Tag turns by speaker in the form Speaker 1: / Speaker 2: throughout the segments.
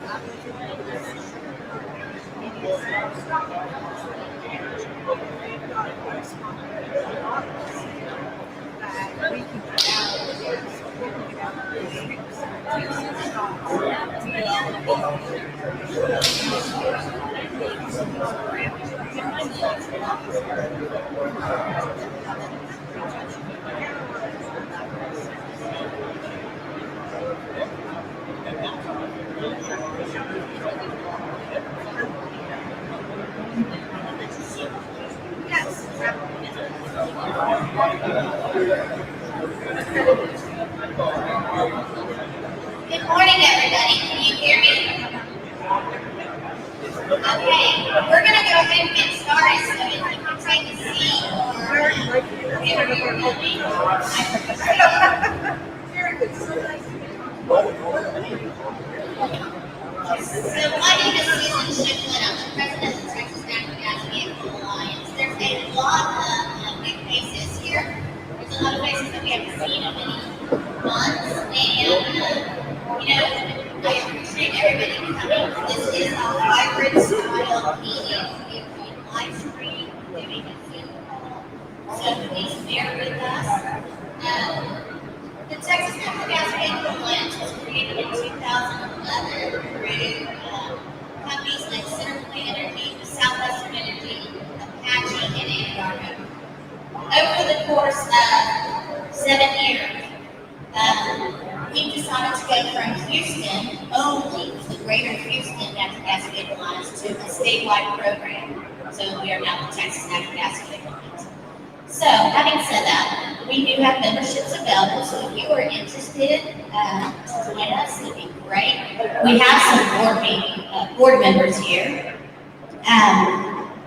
Speaker 1: Good morning, everybody. Can you hear me? Okay, we're going to go ahead and get started. So if you can take a seat So my name is Susan Shipman. I'm the president of the Texas Natural Gas Vehicle Alliance. There's a lot of big faces here. There's a lot of faces that we haven't seen in many months. And, I appreciate everybody coming. This is a hybrid style meeting. We're doing live stream, doing a Zoom call. So please bear with us. The Texas Natural Gas Vehicle Alliance was created in 2011 through companies like Centerpoint Energy, Southwestern Energy, Apache, and Anadarko. Over the course of 7 years, we decided to go from Houston only, the greater Houston Natural Gas Vehicle Alliance, to a statewide program. So we are now the Texas Natural Gas Vehicle Alliance. So, having said that, we do have memberships available, so if you are interested to join us, it'd be great. We have some board members here.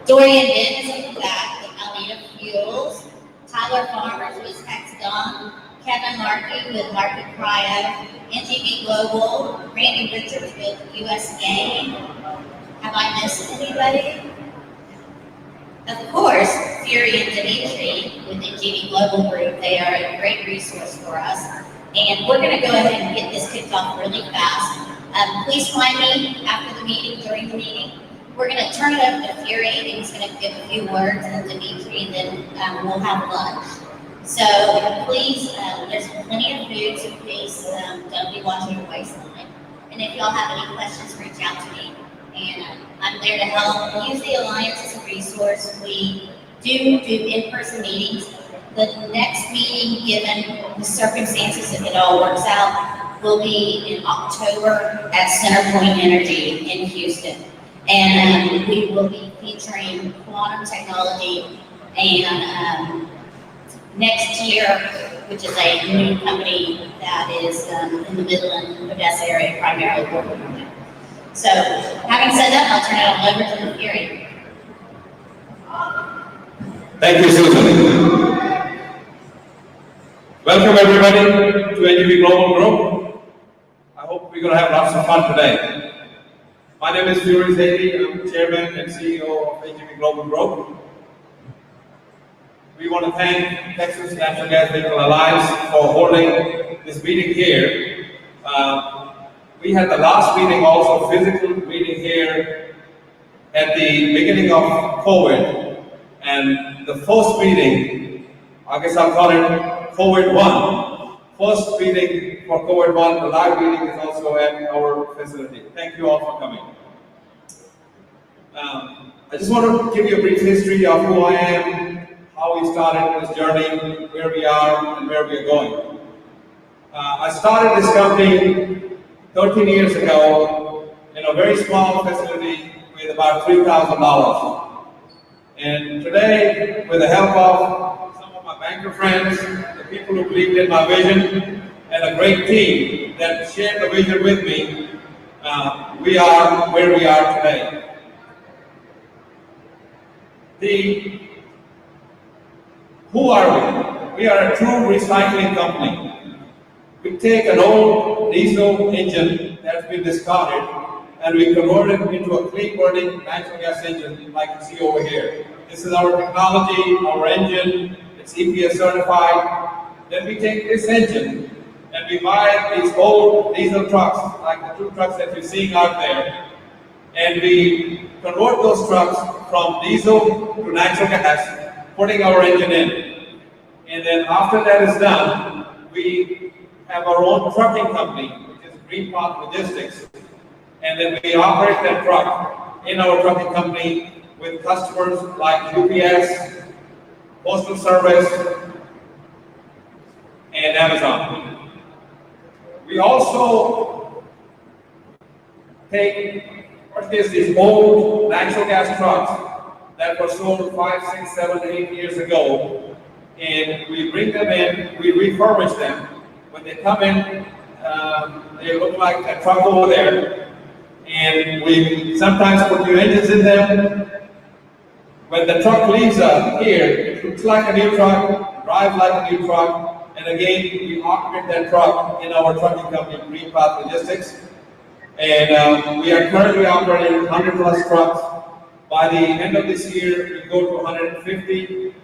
Speaker 1: Dorian Din is in the back with Almeida Fuels, Tyler Farmers with Hexagon, Kevin Markey with Market Cryo, NGV Global, Randy Richards with US Gain. Have I missed anybody? Of course, Fury and Dimitri with NGV Global Group. They are a great resource for us. And we're going to go ahead and get this kicked off really fast. Please find me after the meeting, during the meeting. We're going to turn it over to Fury, and he's going to give a few words, and Dimitri, and then we'll have lunch. So please, there's plenty of food, so please don't be watching your waistline. And if y'all have any questions, reach out to me. And I'm there to help. Use the Alliance as a resource. We do in-person meetings. The next meeting, given the circumstances, if it all works out, will be in October at Centerpoint Energy in Houston. And we will be featuring quantum technology and next year, which is a new company that is in the Midland, Odessa area, primarily working on it. So, having said that, I'll turn it over to the Fury.
Speaker 2: Thank you, Susan. Welcome everybody to NGV Global Group. I hope we're going to have lots of fun today. My name is Fury Zaidi. I'm Chairman and CEO of NGV Global Group. We want to thank Texas Natural Gas Vehicle Alliance for holding this meeting here. We had the last meeting, also physical meeting here at the beginning of COVID. And the first meeting, I guess I'll call it COVID-1. First meeting for COVID-1, the live meeting is also at our facility. Thank you all for coming. I just want to give you a brief history of who I am, how we started this journey, where we are, and where we are going. I started this company 13 years ago in a very small facility with about $3,000. And today, with the help of some of my banker friends, the people who believed in my vision, and a great team that shared the vision with me, we are where we are today. Who are we? We are a true recycling company. We take an old diesel engine that's been discarded and we convert it into a clean burning natural gas engine like you see over here. This is our technology, our engine, it's EPA certified. Then we take this engine and we buy these old diesel trucks, like the two trucks that you're seeing out there, and we convert those trucks from diesel to natural gas, putting our engine in. And then after that is done, we have our own trucking company, which is Green Path Logistics, and then we operate that truck in our trucking company with customers like UPS, Postal Service, and Amazon. We also purchase these old natural gas trucks that were sold 5, 6, 7, 8 years ago, and we bring them in, we refurbish them. When they come in, they look like that truck over there, and we sometimes put new engines in them. When the truck leaves here, it looks like a new truck, drives like a new truck, and again, we operate that truck in our trucking company, Green Path Logistics. And we are currently operating 100 plus trucks. By the end of this year, we go to 150.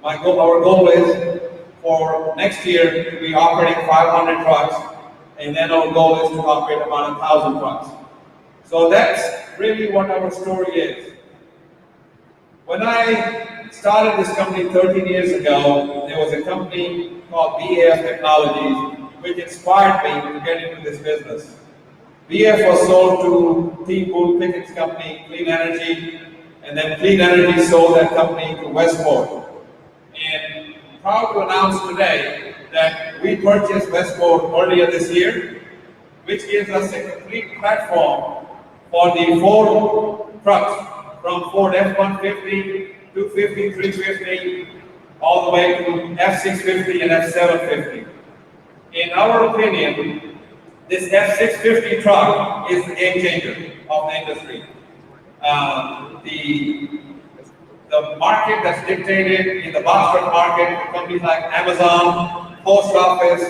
Speaker 2: Our goal is for next year to be operating 500 trucks, and then our goal is to operate about 1,000 trucks. So that's really what our story is. When I started this company 13 years ago, there was a company called BAF Technologies, which inspired me to get into this business. BAF was sold to T. Boone Pickett's company, Clean Energy, and then Clean Energy sold that company to Westport. And I'm proud to announce today that we purchased Westport earlier this year, which gives us a complete platform for the Ford trucks, from Ford F-150, 250, 350, all the way to F-650 and F-750. In our opinion, this F-650 truck is the game changer of the industry. The market that's dictated in the box truck market, companies like Amazon, Post Office,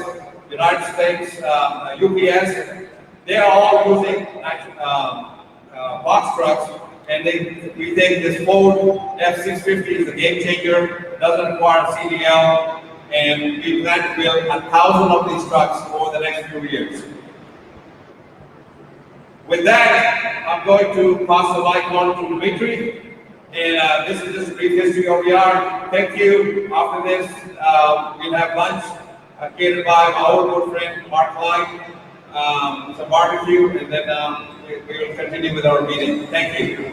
Speaker 2: United States, UPS, they are all using box trucks, and we think this Ford F-650 is a game changer, doesn't require CDL, and we plan to build 1,000 of these trucks over the next few years. With that, I'm going to pass the mic on to Dimitri, and this is just a brief history of VR. Thank you. After this, we'll have lunch catered by our good friend Mark Klein, some barbecue, and then we will continue with our meeting. Thank you.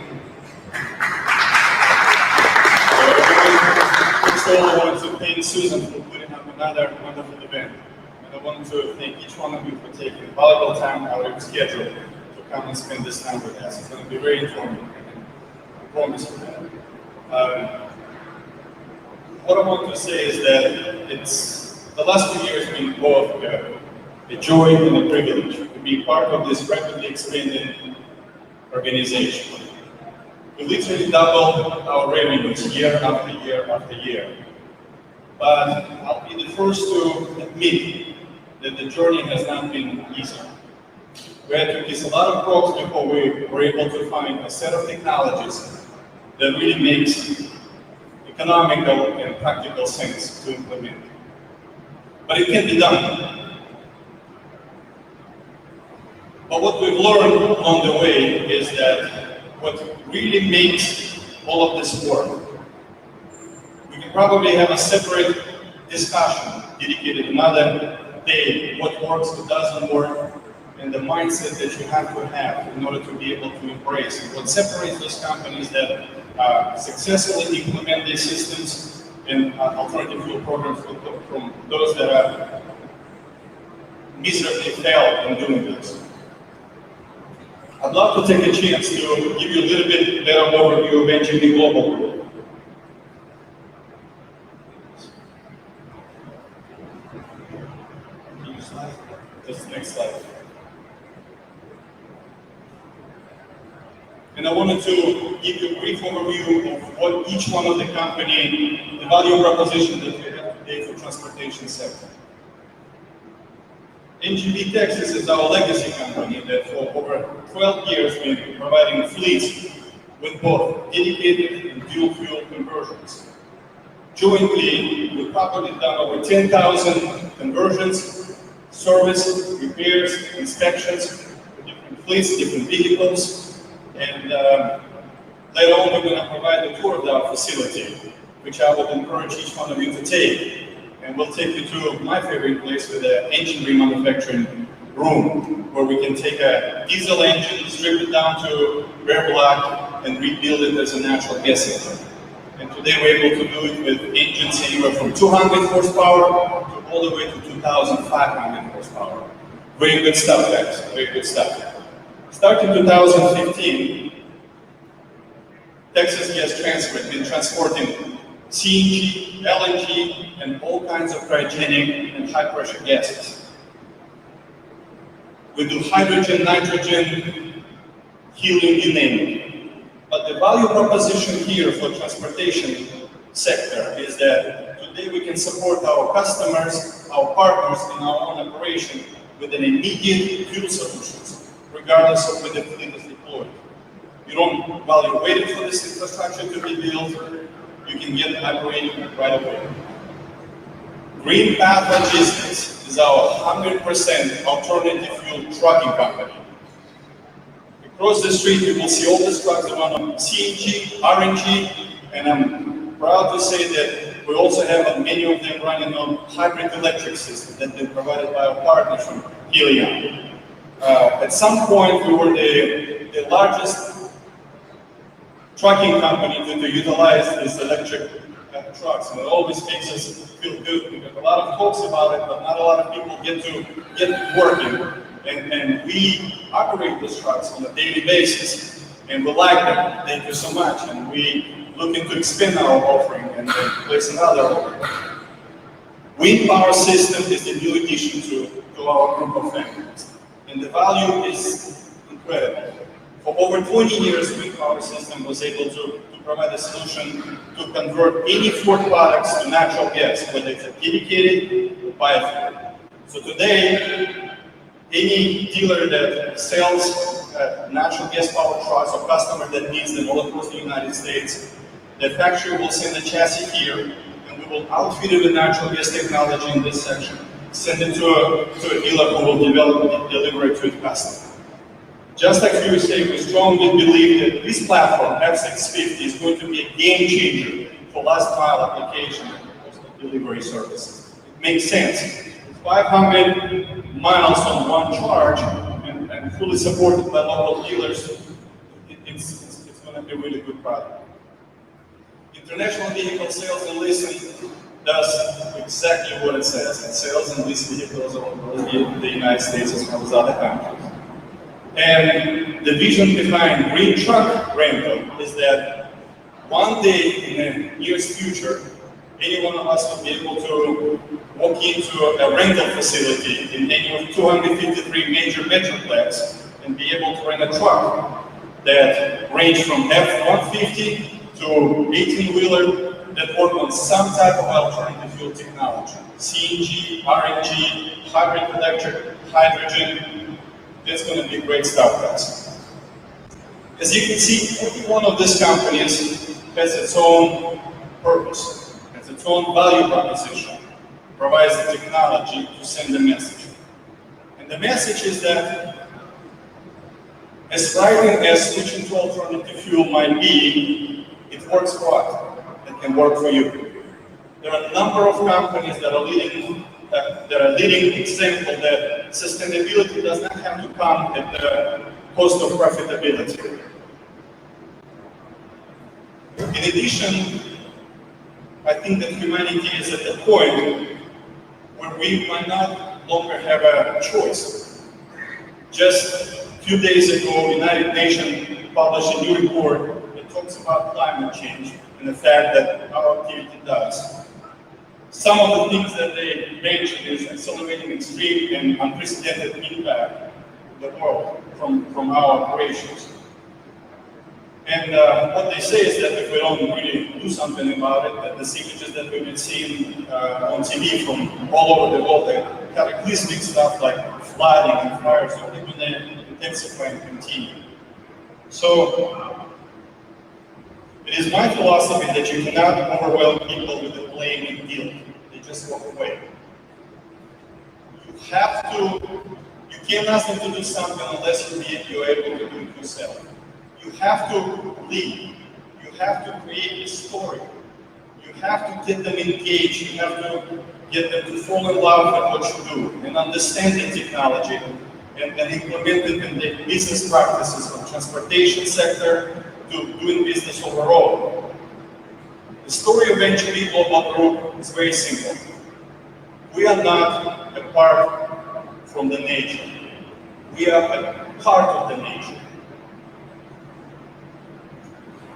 Speaker 3: First of all, I wanted to thank Susan for putting up another wonderful event. And I wanted to thank each one of you for taking valuable time out of your schedule to come and spend this time with us. It's going to be very informative. I promise you that. What I want to say is that the last few years have been both a joy and a privilege to be part of this rapidly expanding organization. We literally doubled our revenues year after year after year. But I'll be the first to admit that the journey has not been easy. We had to kiss a lot of frogs before we were able to find a set of technologies that really makes economical and practical sense to implement. But it can be done. But what we've learned along the way is that what really makes all of this work, we can probably have a separate discussion dedicated another day, what works, what doesn't work, and the mindset that you have to have in order to be able to embrace it. What separates those companies that successfully implement these systems and alternative fuel programs from those that are miserably failed in doing this. I'd love to take a chance to give you a little bit better overview of NGV Global Group. Just the next slide. And I wanted to give you a brief overview of what each one of the company, the value proposition that we have today for transportation sector. NGV Texas is our legacy company that for over 12 years we've been providing fleets with both dedicated and dual fuel conversions. Jointly, we've probably done over 10,000 conversions service, repairs, inspections for different fleets, different vehicles, and later on we're going to provide a tour of our facility, which I would encourage each one of you to take. And we'll take you to my favorite place with the engine remanufacturing room, where we can take a diesel engine, strip it down to bare black, and rebuild it as a natural gas engine. And today we're able to do it with engines anywhere from 200 horsepower to all the way to 2,500 horsepower. Very good stuff, guys, very good stuff. Starting 2015, Texas Gas Transfer has been transporting CNG, LNG, and all kinds of cryogenic and high-pressure gases. We do hydrogen, nitrogen, helium, you name it. But the value proposition here for transportation sector is that today we can support our customers, our partners in our own operation with an immediate fuel solutions, regardless of where the fleet is deployed. You don't, while you're waiting for this infrastructure to be built, you can get operating right away. Green Path Logistics is our 100% alternative fuel trucking company. Across the street, you will see all these trucks that run on CNG, RNG, and I'm proud to say that we also have many of them running on hybrid electric systems that have been provided by our partners from Helion. At some point, we were the largest trucking company to utilize these electric trucks, and it always makes us feel good because a lot of talks about it, but not a lot of people get it working. And we operate these trucks on a daily basis, and we like them. Thank you so much. And we looking to expand our offering and place another offering. Wind Power System is the new addition to our group of families, and the value is incredible. For over 20 years, Wind Power System was able to provide a solution to convert any Ford products to natural gas, whether it's a dedicated or biofuel. So today, any dealer that sells natural gas powered trucks or customer that needs them all across the United States, the factory will send a chassis here, and we will outfit it with natural gas technology in this section, send it to a dealer who will develop it and deliver it to its customer. Just like you were saying, we strongly believe that this platform, F650, is going to be a game changer for last mile application and postal delivery services. It makes sense. 500 miles on one charge and fully supported by local dealers, it's going to be a really good product. International Vehicle Sales and Leasing does exactly what it says. It sells and leases vehicles all over the United States as well as other countries. And the vision behind Green Truck Rental is that one day in the nearest future, any one of us will be able to walk into a rental facility in any of 253 major metroplex and be able to rent a truck that range from F-150 to 18-wheeler that work on some type of alternative fuel technology. CNG, RNG, hybrid electric, hydrogen. That's going to be great stuff, guys. As you can see, every one of these companies has its own purpose, has its own value proposition, provides the technology to send a message. And the message is that as frightening as switching to alternative fuel might be, it works for us. It can work for you. There are a number of companies that are leading example that sustainability does not have to come at the cost of profitability. In addition, I think that humanity is at the point where we might not longer have a choice. Just a few days ago, the United Nations published a new report that talks about climate change and the fact that our activity does. Some of the things that they mentioned is accelerating extreme and unprecedented impact on the world from our operations. And what they say is that if we don't really do something about it, that the images that we've been seeing on TV from all over the world, the cataclysmic stuff like flooding and fires, are going to intensify and continue. So it is my philosophy that you cannot overwhelm people with the blame and guilt. They just walk away. You You can't ask them to do something unless you're able to do it yourself. You have to lead. You have to create a story. You have to get them engaged. You have to get them to fall in love with what you do and understand the technology and implement it in the business practices from transportation sector to doing business overall. The story of NGB Global Group is very simple. We are not apart from the nature. We are a part of the nature.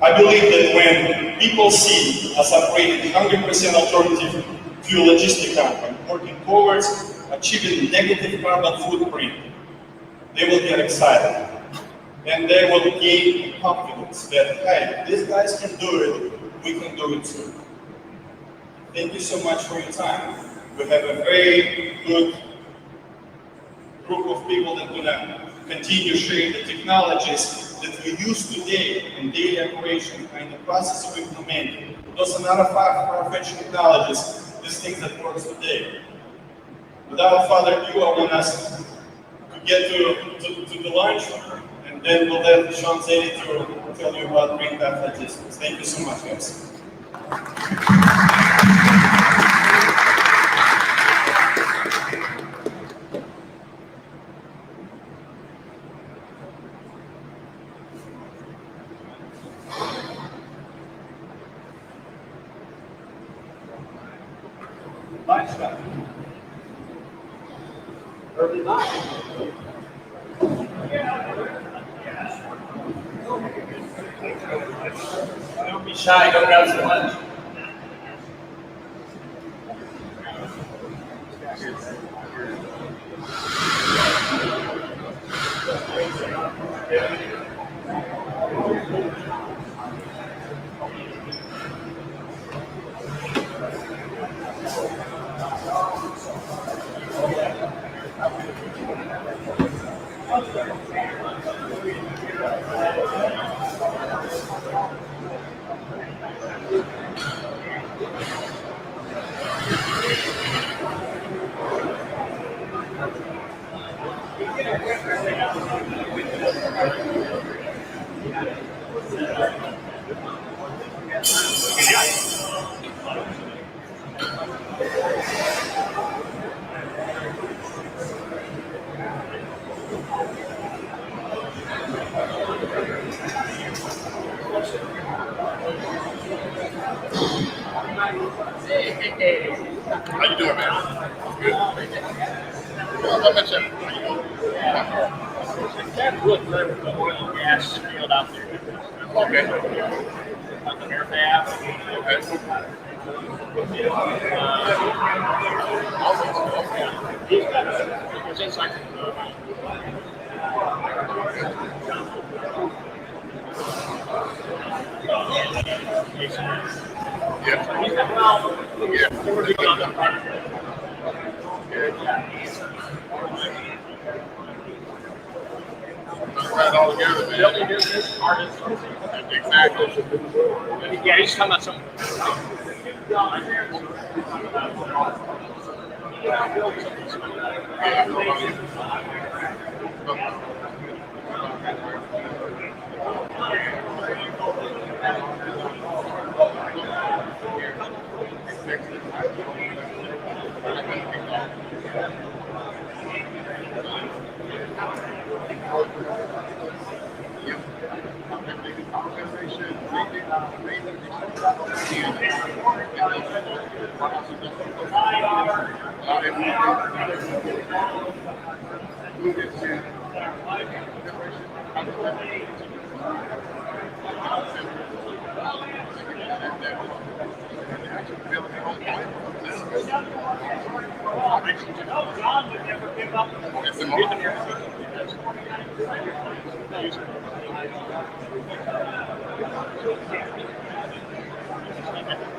Speaker 3: I believe that when people see us operating 100% alternative fuel logistic company, working towards achieving negative carbon footprint, they will get excited. And they will gain confidence that, hey, these guys can do it, we can do it too. Thank you so much for your time. We have a very good group of people that want to continue sharing the technologies that we use today in daily operation and in the process of implementing. Those are not far-fetched technologies, these things that work today. Without further ado, I want us to get to the lunch, and then we'll let Sean Zeddy to tell you about Green Path Logistics. Thank you so much, guys.
Speaker 2: Early lunch. Don't be shy, go grab some lunch.
Speaker 4: How you doing, man? Good. Well, how much
Speaker 5: That's real good with the oil and gas field out there.
Speaker 4: Okay.
Speaker 5: Up in their fab.
Speaker 4: Okay.
Speaker 5: He's got it was inside the
Speaker 4: Yeah.
Speaker 5: He's got, well,
Speaker 4: Yeah.
Speaker 5: we're beyond the part.
Speaker 4: Right all together, man.
Speaker 5: Building business, artists.
Speaker 4: Exactly.
Speaker 5: Yeah, he's talking about some.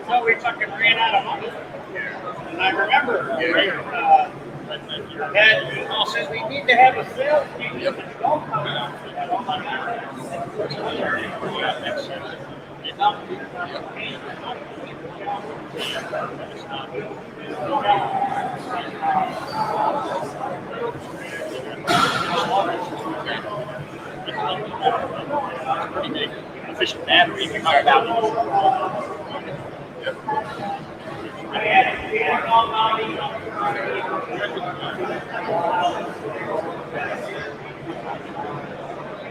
Speaker 5: So we fucking ran out of money. And I remember that Paul says we need to have a sales meeting. Don't come out. Pretty big, efficient battery. You can knock it out.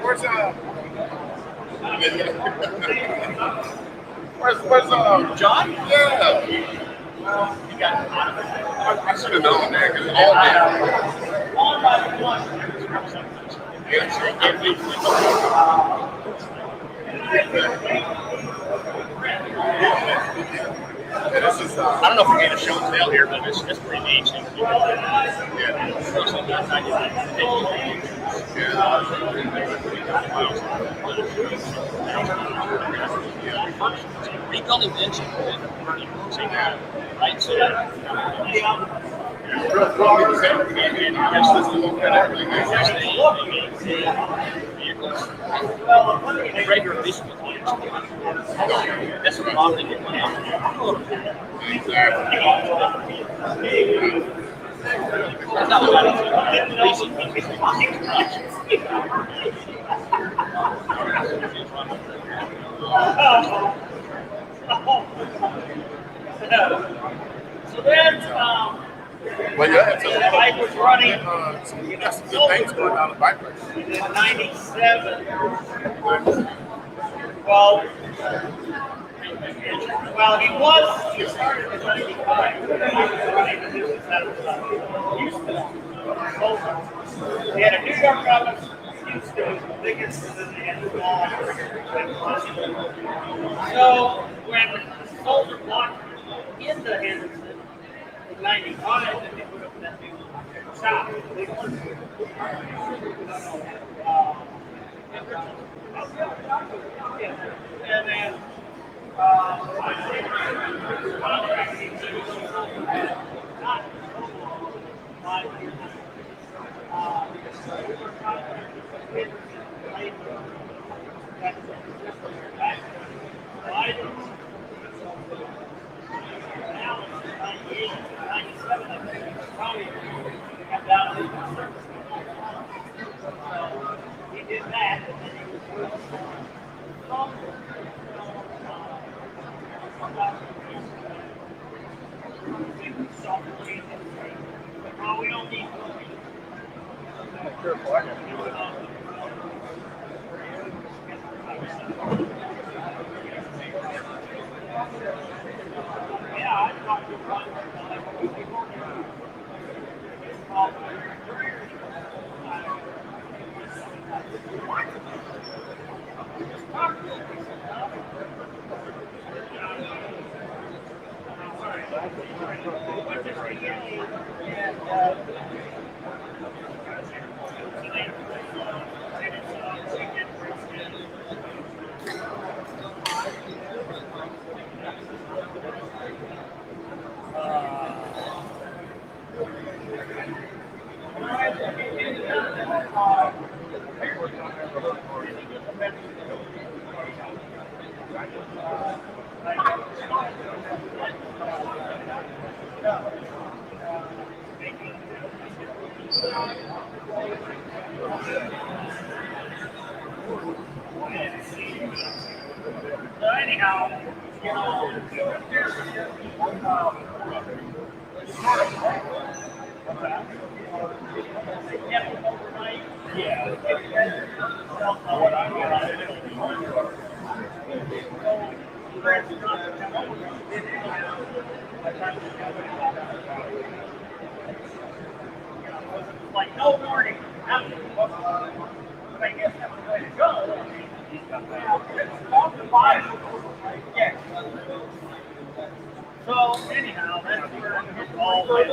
Speaker 4: Where's
Speaker 5: John?
Speaker 4: Yeah.
Speaker 5: You got
Speaker 4: I should have known that because all day. Yeah, sure. Yeah, this is
Speaker 5: I don't know if we're getting a show and tell here, but it's pretty neat.
Speaker 4: yeah.
Speaker 5: Rebuilding the engine, right? So, regular vision. That's what I'm thinking. That's not what So then,
Speaker 4: Well, yeah, so,
Speaker 5: bike was running
Speaker 4: you got some good things going on the bike race.
Speaker 5: in '97. Well, he started in '95. He had a New York office, Houston was the biggest, and then they had small. So when Soldier blocked into Henderson in '95, then they put up that new shop. And then he did that, and then he was we don't need yeah, I talked to So anyhow, you know, like no warning. But I guess that's the way to go. Yeah. So anyhow, that's where it all went.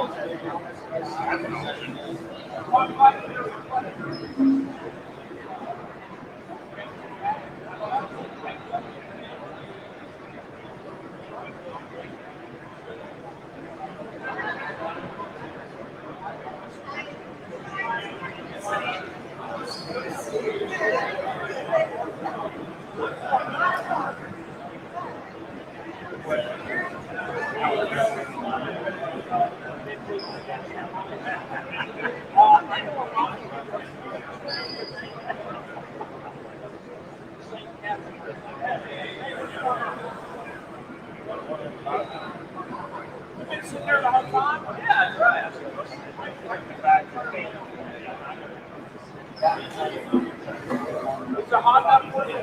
Speaker 5: Sitting there the whole time? Yeah, that's right. It's a hot dog for you.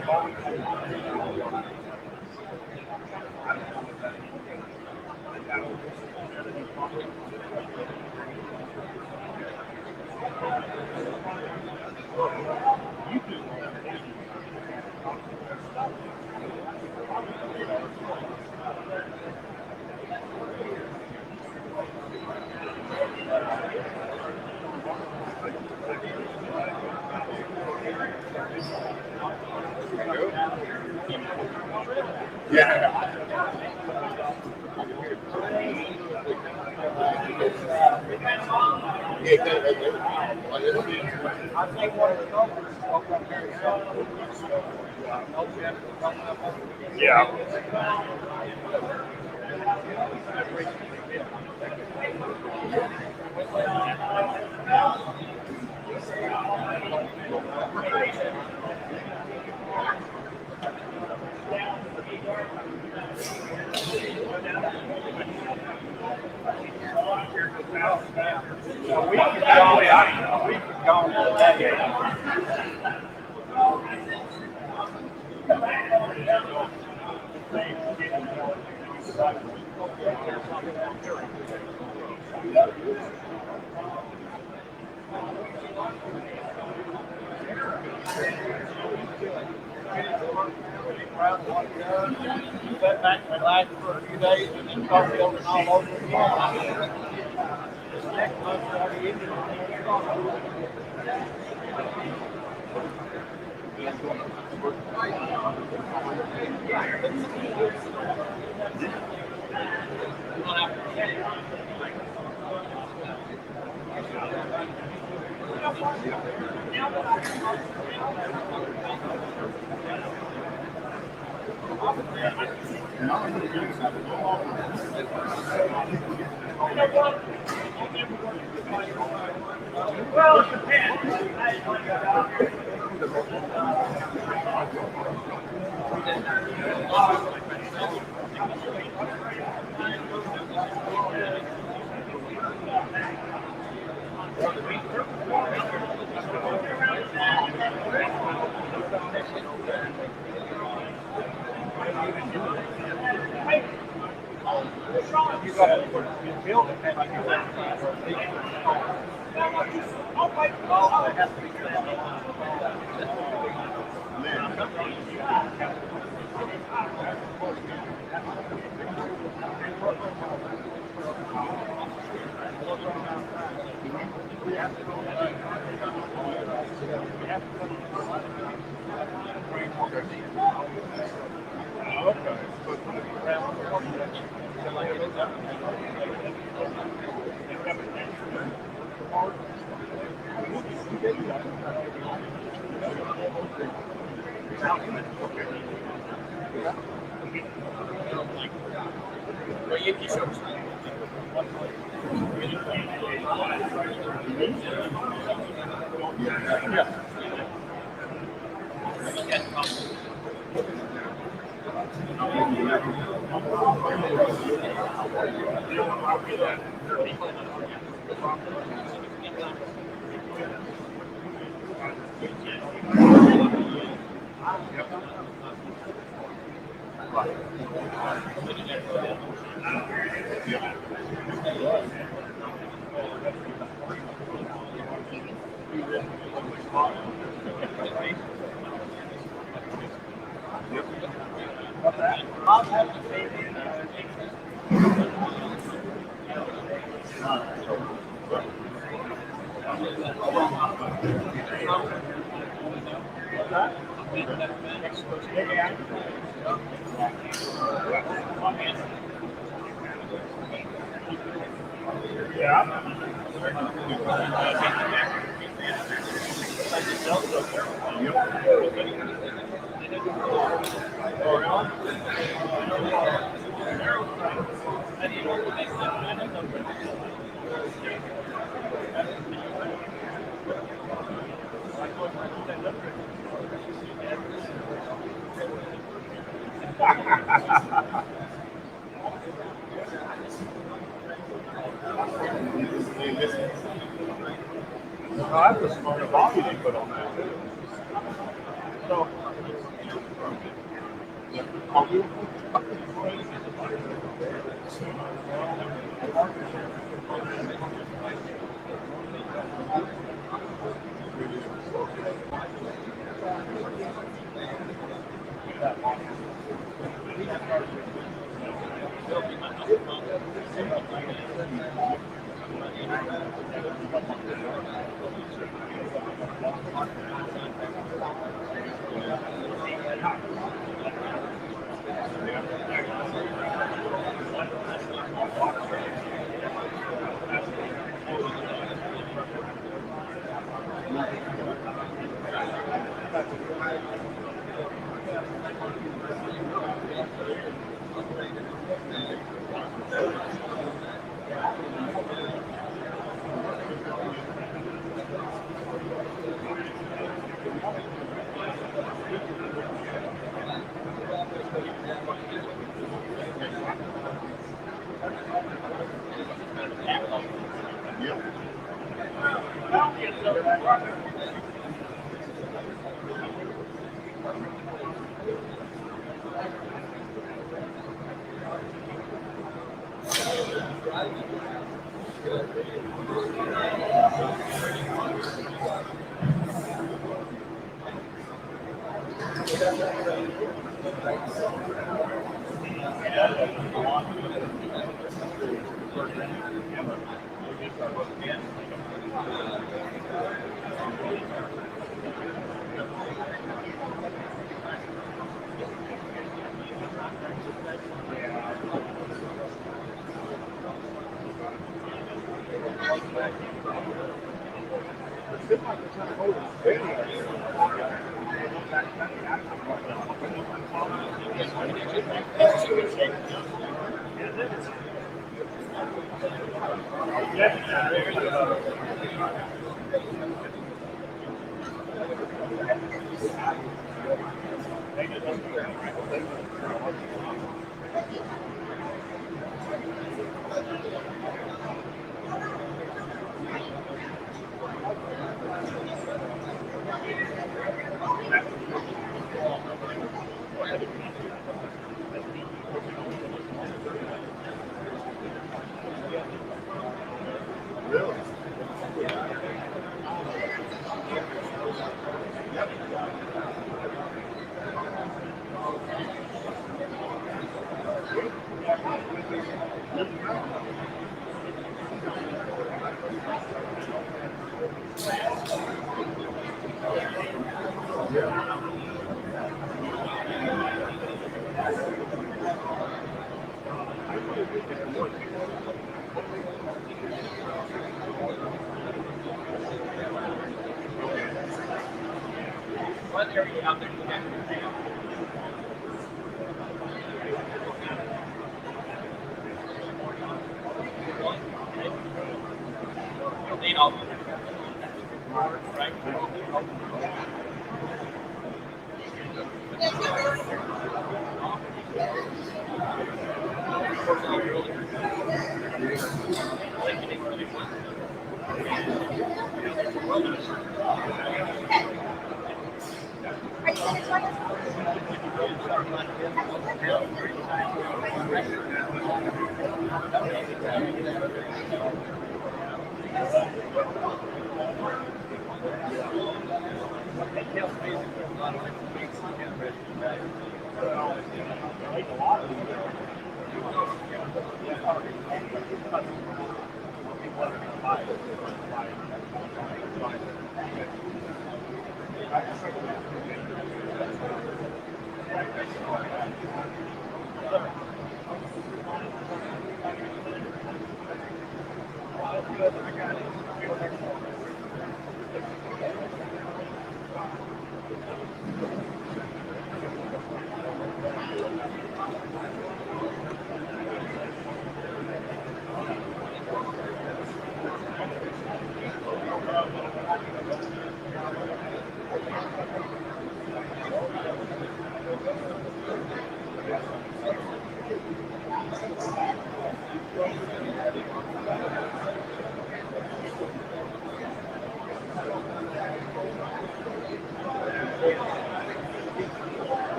Speaker 5: Sit back and relax for a few days and then start building all over again. This next month already ended. Well, it depends. You got to build it like you said. It has to be
Speaker 4: Oh, that's a smart bobby they put on that. So,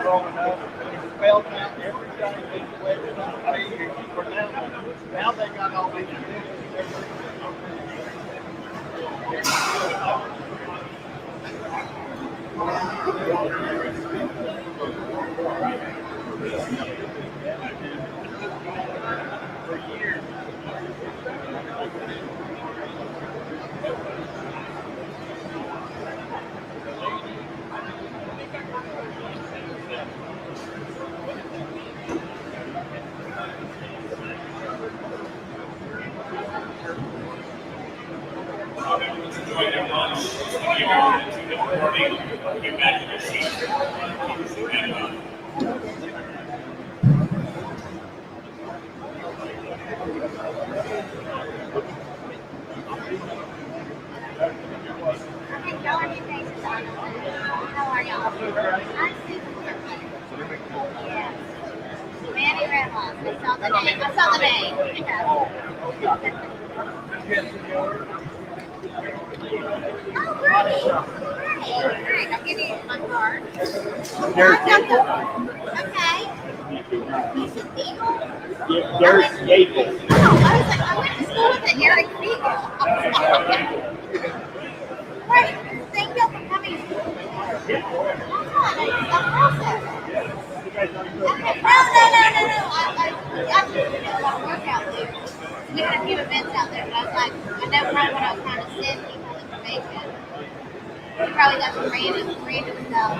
Speaker 5: Growing up, well, everything now they got all these. For years.
Speaker 6: Everyone's enjoying their lunch. It's going to be around at 2 in the morning. Get back to their seats. And,
Speaker 1: Okay, y'all are your faces on. How are y'all? I'm Susan. Yes. Mandy Ramos. I saw the name. I saw the name. Oh, great. Great. I'll give you my card. Okay. You said Eagle?
Speaker 5: Derek Gable.
Speaker 1: Oh, I was like, I went to school with Eric Eagle. Right. Thank you for coming. That's awesome. Okay. No. I work out there. We had a few events out there, but I was like, I know probably what I was trying to send people information. You probably got some random stuff.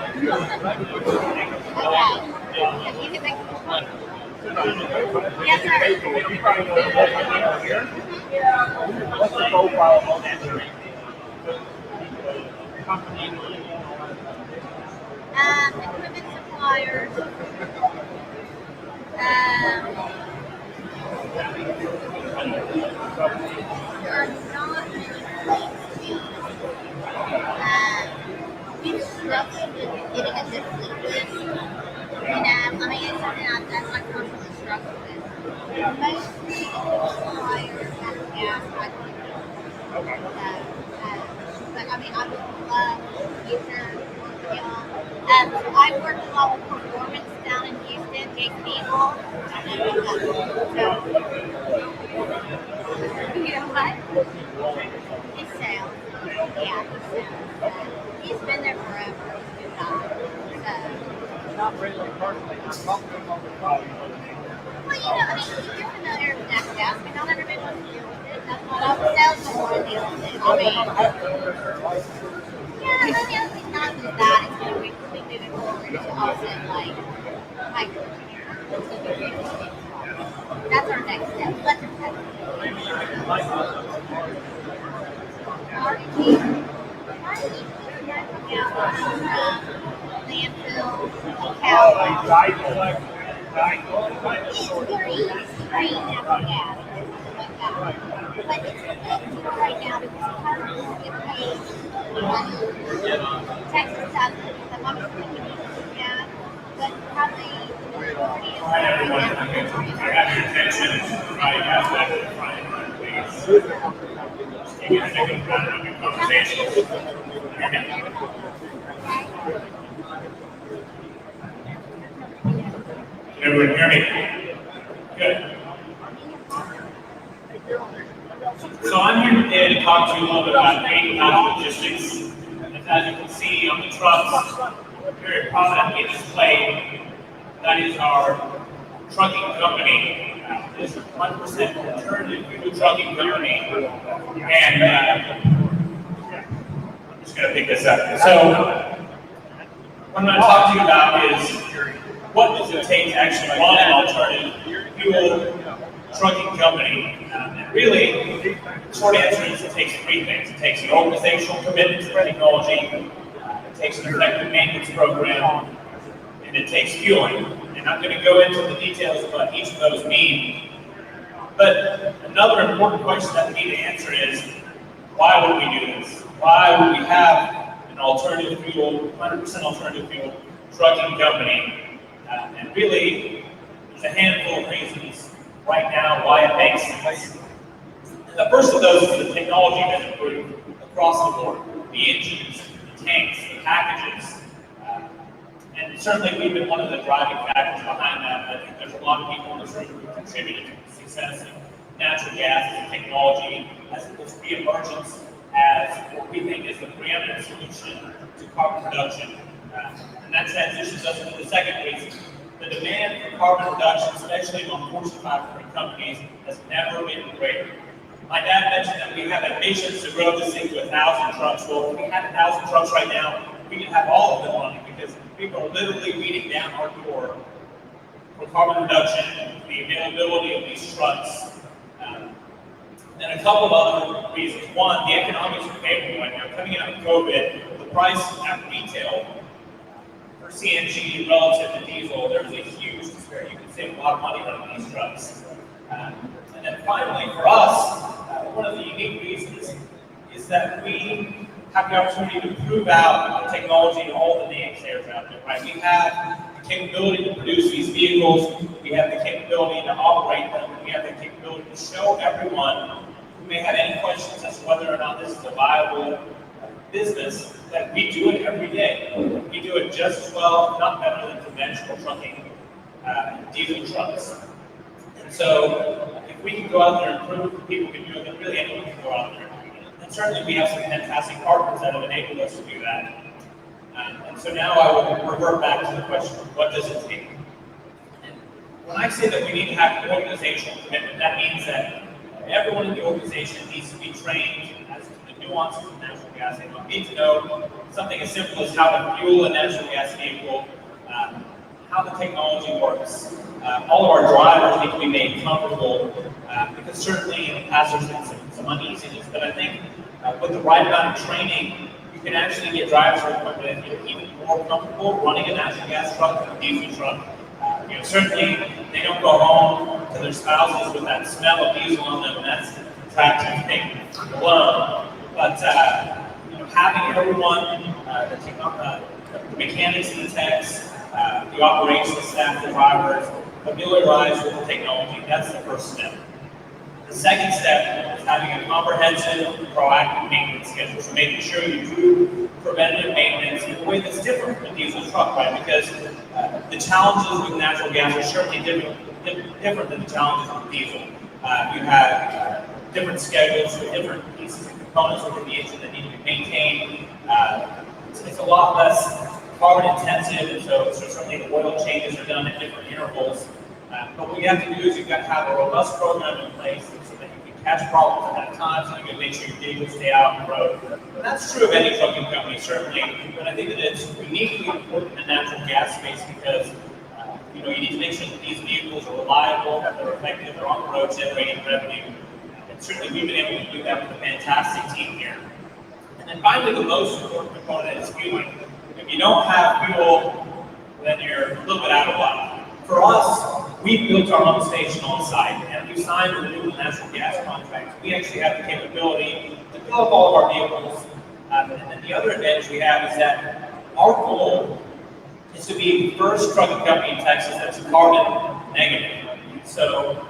Speaker 1: Okay. You can make Yes, sir.
Speaker 5: What's the profile of that company?
Speaker 1: Equipment suppliers. Are not we've struggled with getting a good fleet list. I mean, it's something I've like constantly struggled with. Mostly suppliers and gas, but I mean, I would love future work with y'all. I worked a lot with performance down in Houston, Jason Eagle. I don't know about that. So, you know what? His sales. Yeah, his sales. He's been there forever. He's a good guy.
Speaker 5: Not really personally. I'm talking to him on the phone.
Speaker 1: Well, I mean, you're familiar with natural gas. I mean, not everybody wants to deal with it. That's what all the salesmen want to deal with it. I mean, yeah, but the other thing, not just that, it's going to be moving forward to also, like, it's going to be really interesting. That's our next step. Electric landfill, cow. It's green natural gas, like that. But it's expensive right now because customers get paid money. Texas has the money for the gas, but probably the majority of
Speaker 6: Hi, everyone. I got your attention. I have that in front of you, please. Just give me a second to run through your conversation. Can everyone hear me? Good. So I'm here today to talk to you a little bit about Green Mountain Logistics. As you can see on the trucks, very prominently displayed, that is our trucking company. This is 100% alternative fuel trucking company. And I'm just going to pick this up. So what I'm going to talk to you about is what does it take to actually run an alternative fuel trucking company? And really, the short answer is it takes three things. It takes an organizational commitment to technology, it takes an effective maintenance program, and it takes fueling. And I'm going to go into the details of what each of those mean. But another important question that we need to answer is, why would we do this? Why would we have an alternative fuel, 100% alternative fuel trucking company? And really, there's a handful of reasons. right now, why it makes sense. And the first of those is the technology has improved across the board. The engines, the tanks, the packages, and certainly we've been one of the driving factors behind that. I think there's a lot of people in this room who contributed to the success of natural gas as a technology, as its reemergence as what we think is the preeminent solution to carbon reduction. And that transitions us into the second reason. The demand for carbon reduction, especially among Fortune 500 companies, has never been greater. My dad mentioned that we have ambitions to grow this thing to 1,000 trucks. Well, if we had 1,000 trucks right now, we can have all of them running because people are literally beating down our door for carbon reduction, the availability of these trucks. And a couple of other reasons. One, the economics are favorable right now. Coming out of COVID, the price at retail for CNG relative to diesel, there's a huge disparity. You can save a lot of money on these trucks. And then finally, for us, one of the unique reasons is that we have the opportunity to prove out the technology and all the naysayers out there, right? We have the capability to produce these vehicles, we have the capability to operate them, we have the capability to show everyone who may have any questions as to whether or not this is a viable business, that we do it every day. We do it just as well, if not better than conventional trucking, diesel trucks. And so, if we can go out there and prove people can do it, then really anyone can go out there. And certainly we have some fantastic partners that have enabled us to do that. And so now I will revert back to the question, what does it take? And when I say that we need to have an organizational commitment, that means that everyone in the organization needs to be trained as to the nuances of natural gas. They don't need to know something as simple as how to fuel a natural gas vehicle, how the technology works. All of our drivers need to be made comfortable because certainly in the past there's been some uneasiness, but I think with the right amount of training, you can actually get drivers who are even more comfortable running a natural gas truck than a diesel truck. Certainly they don't go home to their spouses with that smell of diesel on them, and that's attractive thing alone. But having everyone, the mechanics and the techs, the operations staff, the drivers, familiarize with the technology, that's the first step. The second step is having a comprehensive, proactive maintenance schedule. So making sure you do preventative maintenance in a way that's different from a diesel truck, right? Because the challenges with natural gas are certainly different than the challenges with diesel. You have different schedules for different pieces and components within the engine that need to be maintained. It's a lot less carbon intensive, and so certainly the oil changes are done at different intervals. But what you have to do is you've got to have a robust program in place so that you can catch problems at that time, so you can make sure your vehicles stay out on the road. And that's true of any trucking company, certainly, but I think that it's uniquely important in the natural gas space because you need to make sure that these vehicles are reliable, that they're effective, they're on the road generating revenue. And certainly we've been able to do that with a fantastic team here. And then finally, the most important component is fueling. If you don't have fuel, then you're a little bit out of luck. For us, we built our own station on site, and we signed a renewable natural gas contract. We actually have the capability to fill up all of our vehicles. And then the other advantage we have is that our goal is to be the first trucking company in Texas that's carbon negative. So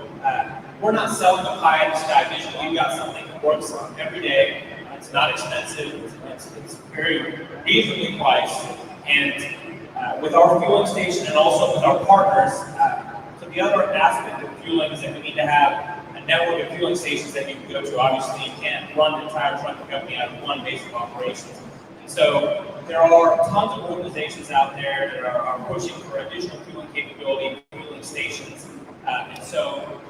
Speaker 6: we're not selling a pie in the sky vision. We've got something that works every day. It's not expensive. It's very reasonably priced. And with our fueling station and also with our partners, so the other aspect of fueling is that we need to have a network of fueling stations that you can go to. Obviously, you can't run the entire trucking company out of one base of operations. And so there are tons of organizations out there that are pushing for additional fueling capability and fueling stations. And so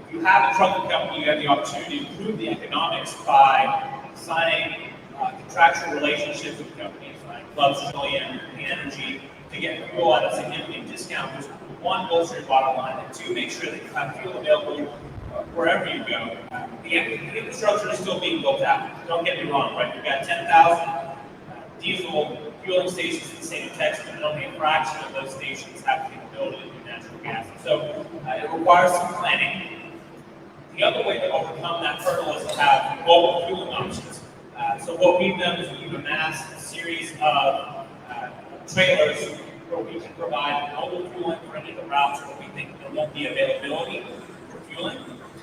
Speaker 6: if you have a trucking company, you have the opportunity to improve the economics by signing contractual relationships with companies like Club Trillium and Energy to get fuel at a significant discount, which one, bolster your bottom line, and two, make sure that you have fuel available wherever you go. The infrastructure is still being built out. Don't get me wrong, right? We've got 10,000 diesel fueling stations in the state of Texas, but only a fraction of those stations have the capability to do natural gas. So it requires some planning. The other way to overcome that hurdle is to have mobile fueling options. So what we've done is we've amassed a series of trailers where we can provide mobile fueling for any of the routes where we think there won't be availability for fueling.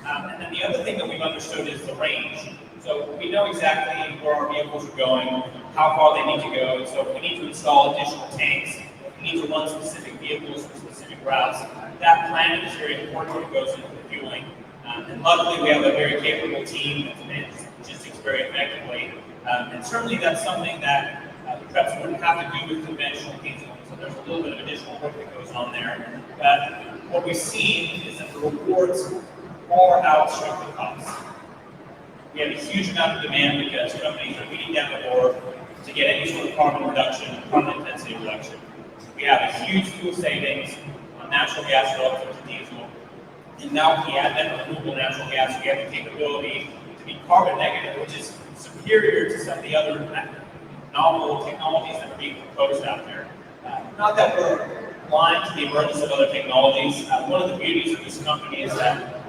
Speaker 6: And then the other thing that we've understood is the range. So we know exactly where our vehicles are going, how far they need to go. And so if we need to install additional tanks, if we need to run specific vehicles for specific routes, that planning is very important when it goes into the fueling. And luckily, we have a very capable team that's managed logistics very effectively. And certainly that's something that the preps wouldn't have to do with conventional diesel. So there's a little bit of additional work that goes on there. But what we've seen is that the rewards far outstrip the costs. We have a huge amount of demand because companies are beating down the door to get any sort of carbon reduction, carbon intensity reduction. We have a huge fuel savings on natural gas relative to diesel. And now with the advent of renewable natural gas, we have the capability to be carbon negative, which is superior to some of the other novel technologies that are being proposed out there. Not that we're blind to the emergence of other technologies. One of the beauties of this company is that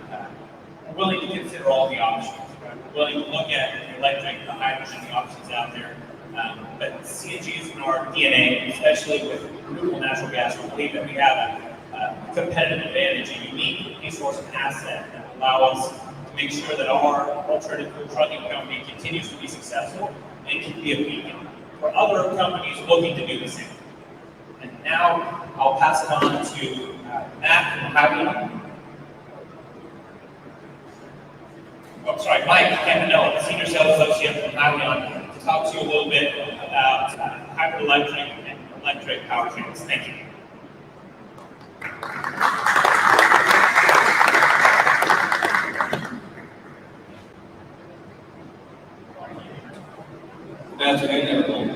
Speaker 6: we're willing to consider all the options. We're willing to look at the electric, the hydrogen, the options out there. But CNG is in our DNA, especially with renewable natural gas. We believe that we have a competitive advantage, a unique resource and asset that will allow us to make sure that our alternative fuel trucking company continues to be successful and can be a beacon for other companies looking to do the same. And now I'll pass it on to Matt from Hyliion. Oh, sorry, Mike Campanella, Senior Sales Associate from Hyliion, to talk to you a little bit about hybrid electric and electric powertrains. Thank you.
Speaker 7: Good afternoon, everyone.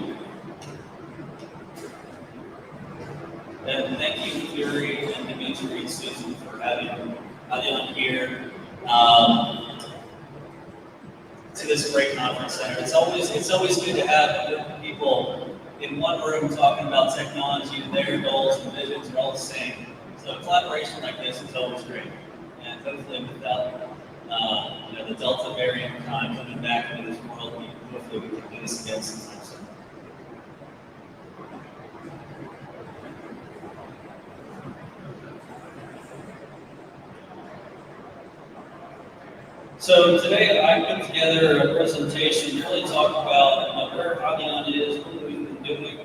Speaker 7: And thank you, Fury and Dimitri and Susan, for having Hyliion here to this great conference center. It's always good to have people in one room talking about technology and their goals and visions are all the same. So a collaboration like this is always great. And hopefully without the Delta variant kind of coming back into this world, hopefully we can do this again sometime soon. So today I put together a presentation to really talk about where Hyliion is, what we've been doing,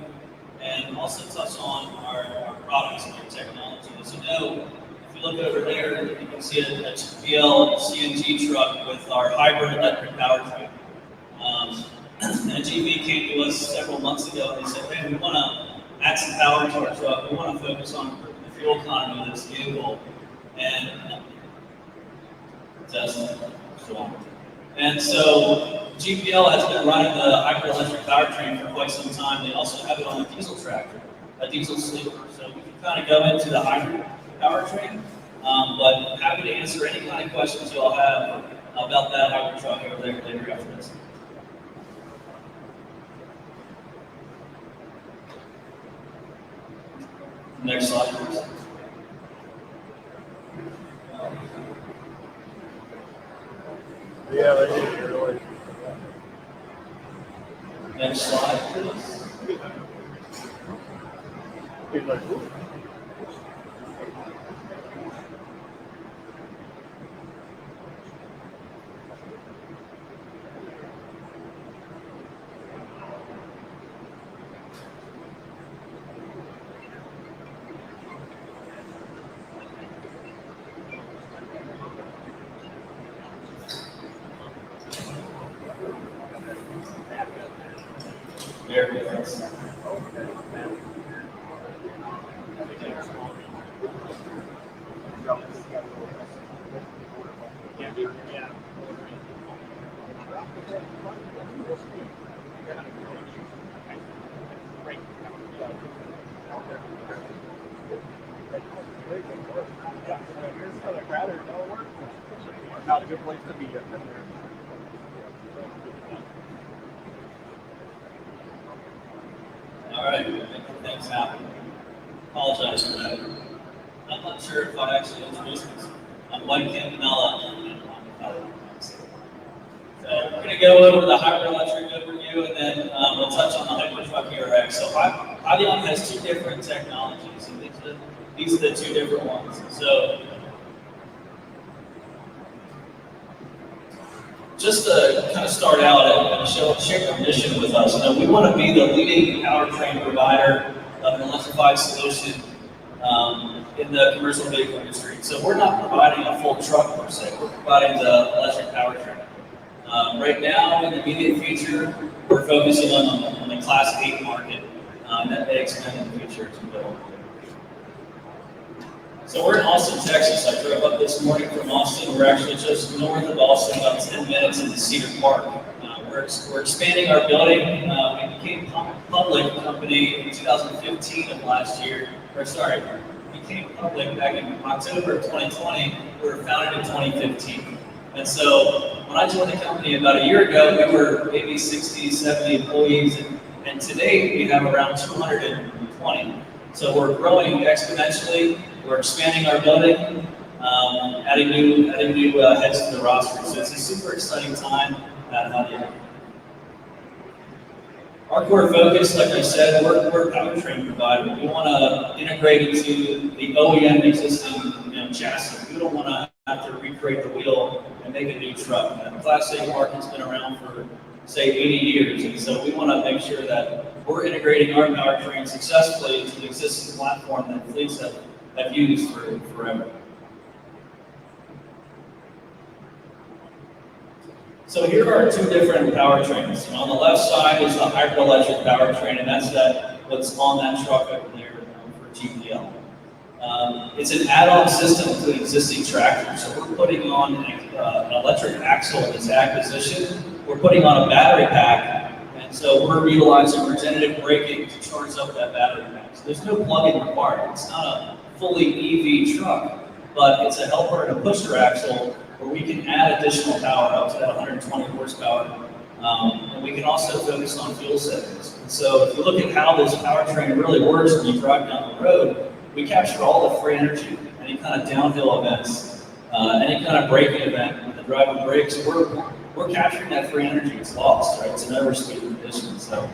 Speaker 7: and also touch on our products and our technology. As you know, if you look over there, you can see a GPL CNG truck with our hybrid electric powertrain. And GV came to us several months ago and they said, hey, we want to add some power to our truck. We want to focus on the fuel economy of this vehicle. And so GPL has been running the hybrid electric powertrain for quite some time. They also have it on a diesel tractor, a diesel sleeper. So we can kind of go into the hybrid powertrain, but happy to answer any kind of questions you all have about that hybrid truck over there later after this. Next slide, please.
Speaker 4: Yeah, they did really.
Speaker 7: Next slide, please.
Speaker 4: He's like, ooh.
Speaker 7: There it is.
Speaker 4: Not a good place to be.
Speaker 7: All right, thanks, Al. Apologize for that. I'm not sure if I actually introduced myself. I'm Mike Campanella. So we're going to go over the hybrid electric overview, and then we'll touch on the Hypertruck ERX. So Hyliion has two different technologies, and these are the two different ones. So just to kind of start out and share our mission with us, we want to be the leading powertrain provider of an electrified solution in the commercial vehicle industry. So we're not providing a full truck per se, we're providing the electric powertrain. Right now, in the immediate future, we're focusing on the Class 8 market. That may expand in the future as well. So we're in Austin, Texas. I drove up this morning from Austin. We're actually just north of Austin, about 10 minutes into Cedar Park. We're expanding our building. We became a public company in 2015 of last year. Became public back in October of 2020. We were founded in 2015. And so when I joined the company about a year ago, we were maybe 60, 70 employees. And today we have around 220. So we're growing exponentially. We're expanding our building, adding new heads to the roster. So it's a super exciting time at Hyliion. Our core focus, like I said, we're a powertrain provider. We want to integrate into the OEM existing chassis. We don't want to have to recreate the wheel and make a new truck. The Class 8 market's been around for, say, 80 years, and so we want to make sure that we're integrating our powertrain successfully into the existing platform that fleets have used for forever. So here are two different powertrains. On the left side is the hybrid electric powertrain, and that's what's on that truck over there for GPL. It's an add-on system to the existing tractor. So we're putting on an electric axle in its acquisition. We're putting on a battery pack, and so we're utilizing regenerative braking to charge up that battery pack. So there's no plug-in required. It's not a fully EV truck, but it's a helper and a pusher axle where we can add additional power up to that 120 horsepower. And we can also focus on fuel savings. And so if you look at how this powertrain really works when you drive down the road, we capture all the free energy, any kind of downhill events, any kind of braking event when the driver brakes, we're capturing that free energy. It's lost, right? It's an overspeed condition. So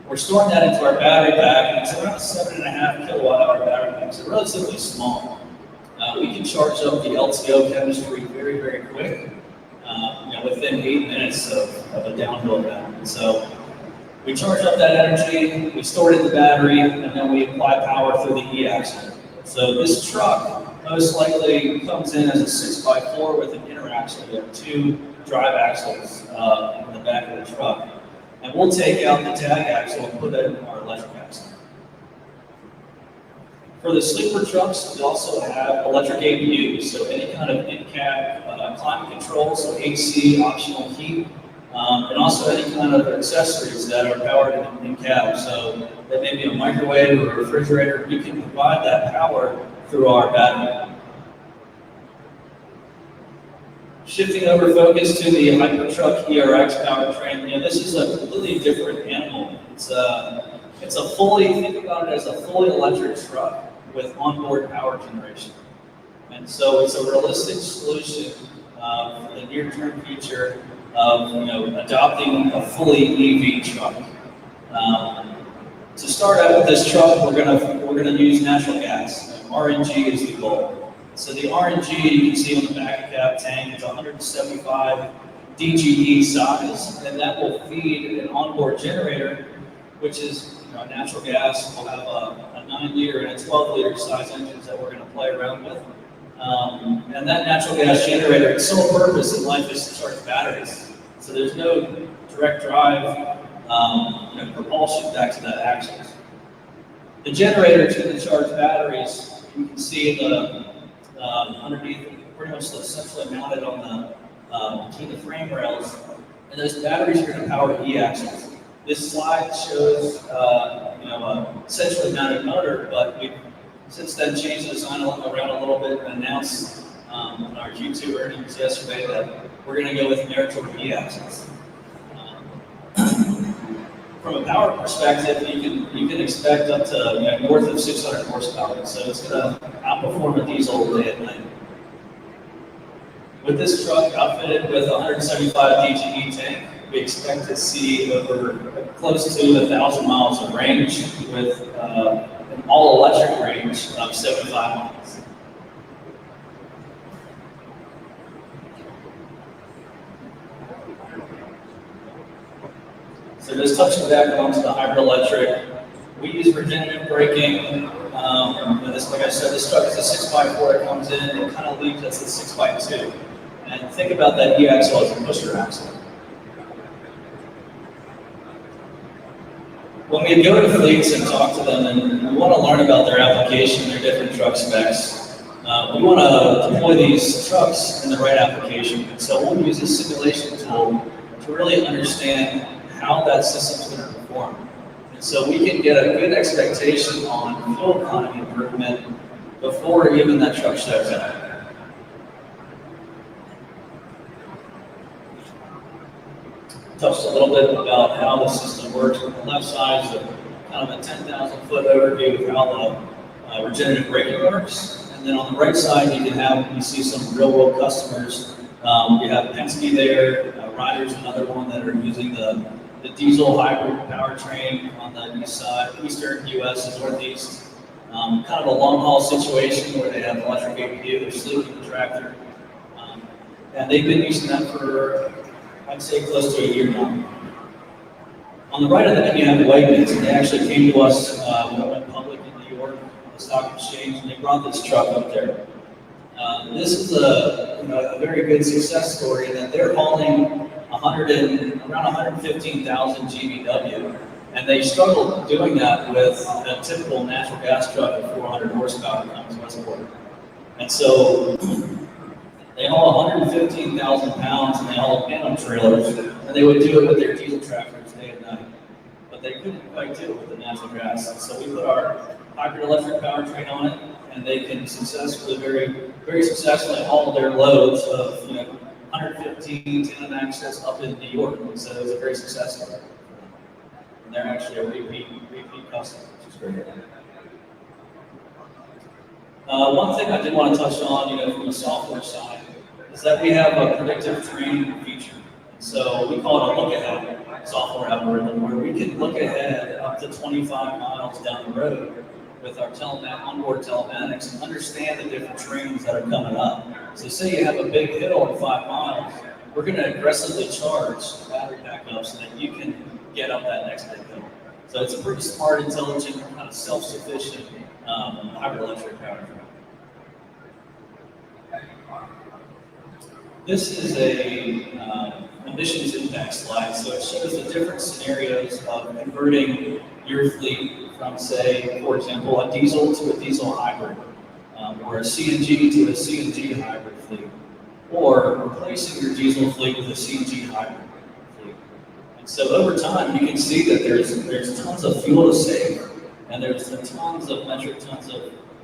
Speaker 7: we're storing that into our battery pack, and it's around a 7.5 kilowatt hour battery pack, so relatively small. We can charge up the LTO chemistry very, very quick, within 8 minutes of a downhill event. And so we charge up that energy, we store it in the battery, and then we apply power through the e-axle. So this truck most likely comes in as a 6x4 with an inner axle. We have 2 drive axles in the back of the truck. And we'll take out the tag axle and put it in our electric axle. For the sleeper trucks, we also have electric APUs, so any kind of in-cab climate control, so AC, optional heat, and also any kind of accessories that are powered in cab. So that may be a microwave or a refrigerator. We can provide that power through our battery. Shifting over focus to the Hypertruck ERX powertrain, this is a completely different animal. It's a fully, think about it as a fully electric truck with onboard power generation. And so it's a realistic solution for the near-term future of adopting a fully EV truck. To start out with this truck, we're gonna use natural gas. RNG is the goal. So the RNG you can see on the back of the cab tank is 175 DGE size, and that will feed an onboard generator, which is natural gas. We'll have a 9-liter and a 12-liter size engines that we're going to play around with. And that natural gas generator, its sole purpose in life is to charge batteries. So there's no direct drive propulsion back to that axle. The generator is going to charge batteries. You can see underneath, pretty much essentially mounted on the frame rails. And those batteries are going to power the e-axles. This slide shows, a centrally mounted motor, but we've since then changed the design around a little bit and announced on our Q2 earnings yesterday that we're going to go with Meritor e-axles. From a power perspective, you can expect up to north of 600 horsepower, so it's going to outperform a diesel day and night. With this truck outfitted with a 175 DGE tank, we expect to see over close to 1,000 miles of range with an all-electric range of 75 miles. So just touching back onto the hybrid electric, we use regenerative braking. Like I said, this truck is a 6x4 that comes in, it kind of leaves us at 6x2. And think about that e-axle as a pusher axle. When we go to fleets and talk to them and we want to learn about their application, their different truck specs, we want to deploy these trucks in the right application. So we'll use a simulation tool to really understand how that system's going to perform. And so we can get a good expectation on fuel economy improvement before even that truck shows up. Touched a little bit about how the system works. On the left side is kind of a 10,000 foot overview of how the regenerative braking works. And then on the right side, you see some real world customers. We have Penske there, Ryder's another one that are using the diesel hybrid powertrain on the east side, eastern US and northeast. Kind of a long haul situation where they have electric APU, they're sleeping the tractor. And they've been using that for, I'd say, close to a year now. On the right of that, you have the Wegmans, and they actually came to us when we went public in New York, the stock exchange, and they brought this truck up there. This is a very good success story in that they're hauling around 115,000 GVW, and they struggled doing that with a typical natural gas truck of 400 horsepower that comes westport. And so they haul 115,000 pounds, and they haul phantom trailers, and they would do it with their diesel tractors day and night. But they couldn't quite do it with the natural gas. So we put our hybrid electric powertrain on it, and they can successfully, very successfully haul their loads of 115 tandem axles up in New York. And so it was a very successful. And they're actually a repeat customer, which is great. One thing I did want to touch on, from the software side, is that we have a predictive training feature. So we call it a look ahead software algorithm, where we can look ahead up to 25 miles down the road with our onboard telematics and understand the different trains that are coming up. So say you have a big hill in 5 miles, we're going to aggressively charge the battery back up so that you can get up that next big hill. So it's a pretty smart, intelligent, kind of self-sufficient hybrid electric powertrain. This is a emissions impact slide, so it shows the different scenarios of converting your fleet from, say, for example, a diesel to a diesel hybrid, or a CNG to a CNG hybrid fleet, or replacing your diesel fleet with a CNG hybrid fleet. And so over time, you can see that there's tons of fuel to save, and there's tons of metric tons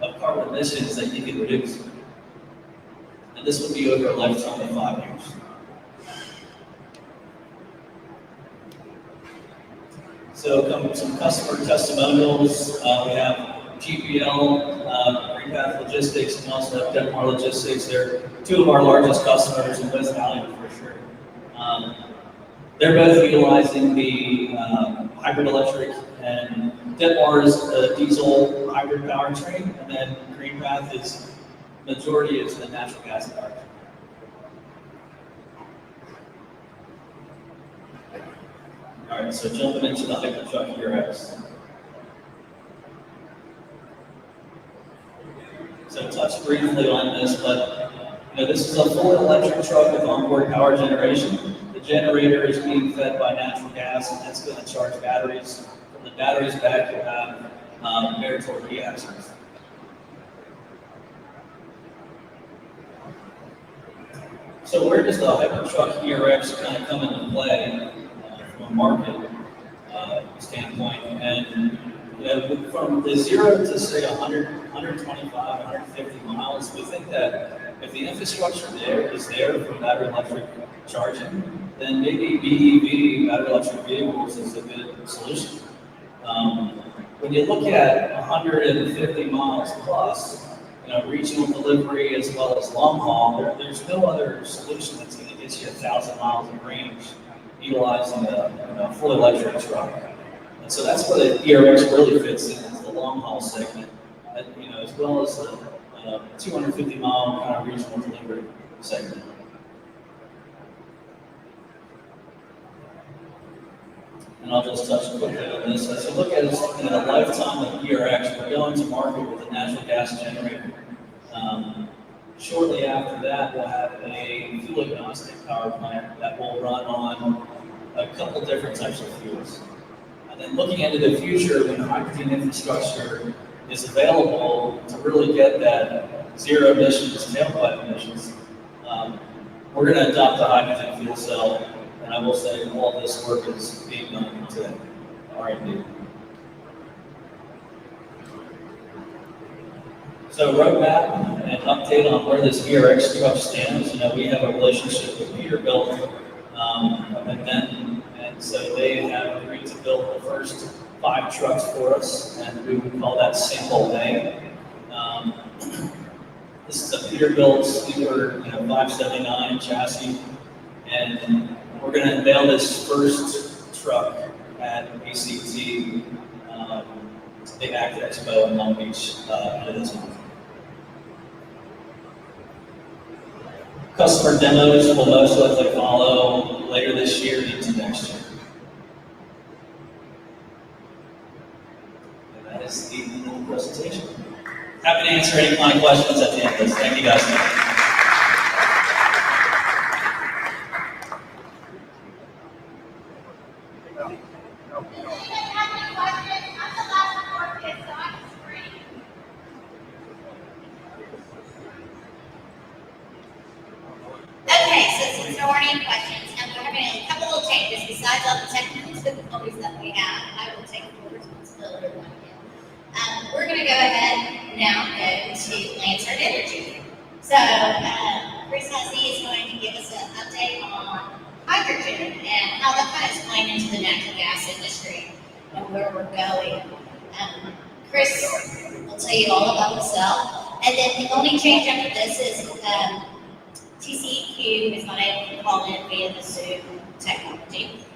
Speaker 7: of carbon emissions that you can reduce. And this would be over a lifetime of 5 years. So some customer testimonials. We have GPL, GreenPath Logistics, and also have Detmar Logistics. They're two of our largest customers in West Valley for sure. They're both utilizing the hybrid electric, and Detmar's diesel hybrid powertrain, and then GreenPath is majority is the natural gas powertrain. All right, so jumping into the Hypertruck ERX. So touch briefly on this, but this is a full electric truck with onboard power generation. The generator is being fed by natural gas, and that's going to charge batteries. From the batteries back, you have Meritor e-axles. So where does the Hypertruck ERX kind of come into play from a market standpoint? And from the 0 to say 100, 125, 150 miles, we think that if the infrastructure is there for battery electric charging, then maybe BEV, battery electric vehicles, is a good solution. When you look at 150 miles plus, regional delivery as well as long haul, there's no other solution that's going to get you 1,000 miles of range utilizing a full electric truck. And so that's where the ERX really fits in, is the long haul segment, as well as the 250 mile kind of regional delivery segment. and I'll just touch quickly on this. As you look at it in the lifetime of ERX, we're going to market with a natural gas generator. Shortly after that, we'll have a fuel agnostic power plant that will run on a couple different types of fuels. And then looking into the future, when hydrogen infrastructure is available to really get that zero emissions, tailpipe emissions, we're going to adopt the hydrogen fuel cell. And I will say all this work is being done today, R&D. So roadmap and update on where this ERX truck stands. You know, we have a relationship with Peterbilt, and so they have agreed to build the first 5 trucks for us, and we would call that sample A. This is a Peterbilt Sleeper, 579 chassis, and we're going to unveil this first truck at ACT, the ACT Expo in Long Beach, end of this month. Customer demos will most likely follow later this year into next year. And that is the end of the presentation. Happy to answer any kind of questions at the end of this. Thank you guys.
Speaker 1: Okay, so since there weren't any questions, and we're having a couple little changes besides all the technical difficulties that we have, I will take full responsibility of that. We're going to go ahead now go to Lansard Energy. So Chris Hussey is going to give us an update on hydrogen and how that kind of is playing into the natural gas industry and where we're going. Chris will tell you all about the cell, and then the only change after this is TCEQ is not able to call in via the Zoom technology.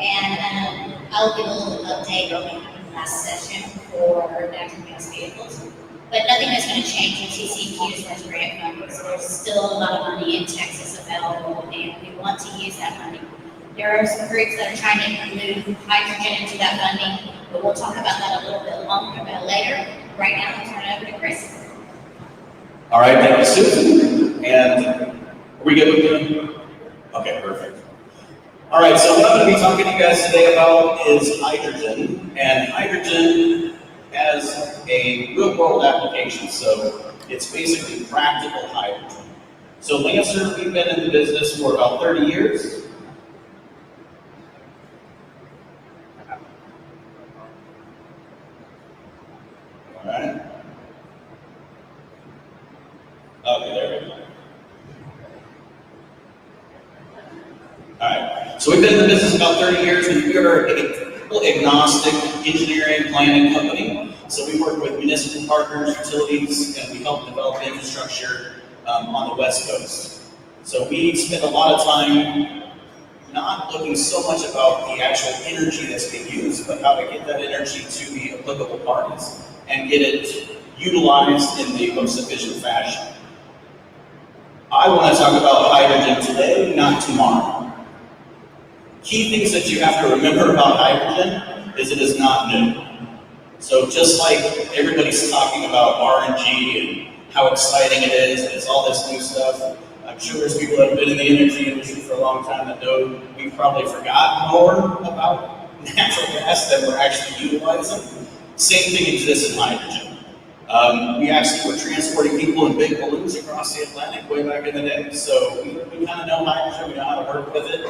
Speaker 1: And I'll give a little update on the last session for natural gas vehicles. But nothing is going to change in TCEQ as far as grant funding. So there's still a lot of money in Texas available, and we want to use that money. There are some groups that are trying to move hydrogen into that funding, but we'll talk about that a little bit longer later. Right now, I'll turn it over to Chris.
Speaker 8: All right, thank you, Susan. And are we good with you? Okay, perfect. All right, so what I'm going to be talking to you guys today about is hydrogen. And hydrogen has a real-world application, so it's basically practical hydrogen. So Lansard, we've been in the business for about 30 years. All right. Okay, there we go. All right, so we've been in the business about 30 years, and we are a agnostic engineering planning company. So we work with municipal partners, utilities, and we help develop infrastructure on the West Coast. So we spend a lot of time not looking so much about the actual energy that's being used, but how to get that energy to the applicable parties and get it utilized in the most efficient fashion. I want to talk about hydrogen today, not tomorrow. Key things that you have to remember about hydrogen is it is not new. So just like everybody's talking about RNG and how exciting it is, and it's all this new stuff, I'm sure there's people that have been in the energy industry for a long time that know we've probably forgotten more about natural gas than we're actually utilizing. Same thing exists in hydrogen. We actually were transporting people in big balloons across the Atlantic way back in the day. So we kind of know hydrogen, we know how to work with it.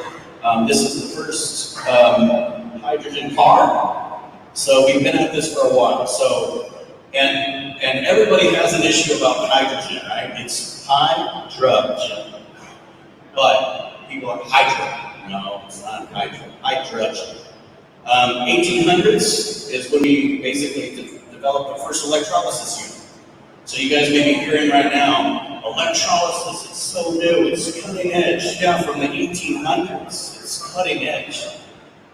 Speaker 8: This is the first hydrogen car. So we've been at this for a while. So, and everybody has an issue about hydrogen, right? It's hydrogen. But people are hydrogen. No, it's not hydrogen. Hydrogen. 1800s is when we basically developed the first electrolysis unit. So you guys may be hearing right now, electrolysis is so new, it's cutting edge. Yeah, from the 1800s, it's cutting edge.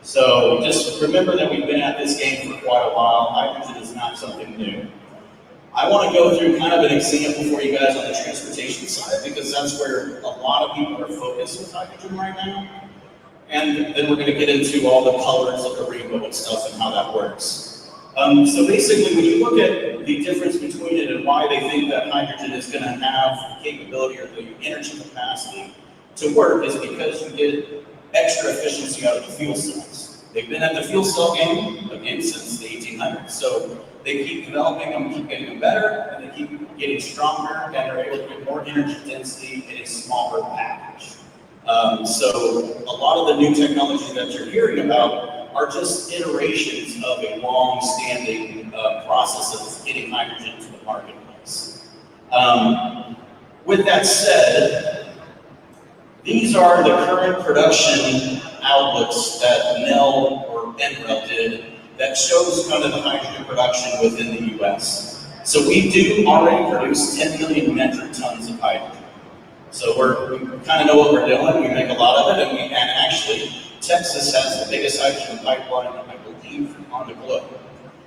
Speaker 8: So just remember that we've been at this game for quite a while. Hydrogen is not something new. I want to go through kind of an example for you guys on the transportation side, because that's where a lot of people are focused with hydrogen right now. And then we're going to get into all the colors of the rainbow and stuff and how that works. So basically, when you look at the difference between it and why they think that hydrogen is going to have the capability or the energy capacity to work is because you get extra efficiency out of the fuel cells. They've been at the fuel cell game, again, since the 1800s. So they keep developing them, keep getting them better, and they keep getting stronger, and they're able to get more energy density in a smaller package. So a lot of the new technology that you're hearing about are just iterations of a long-standing process of getting hydrogen to the marketplace. With that said, these are the current production outlooks that NEL or NREL did that shows kind of the hydrogen production within the US. So we do already produce 10 million metric tons of hydrogen. So we kind of know what we're doing. We make a lot of it, and actually Texas has the biggest hydrogen pipeline, I believe, on the globe.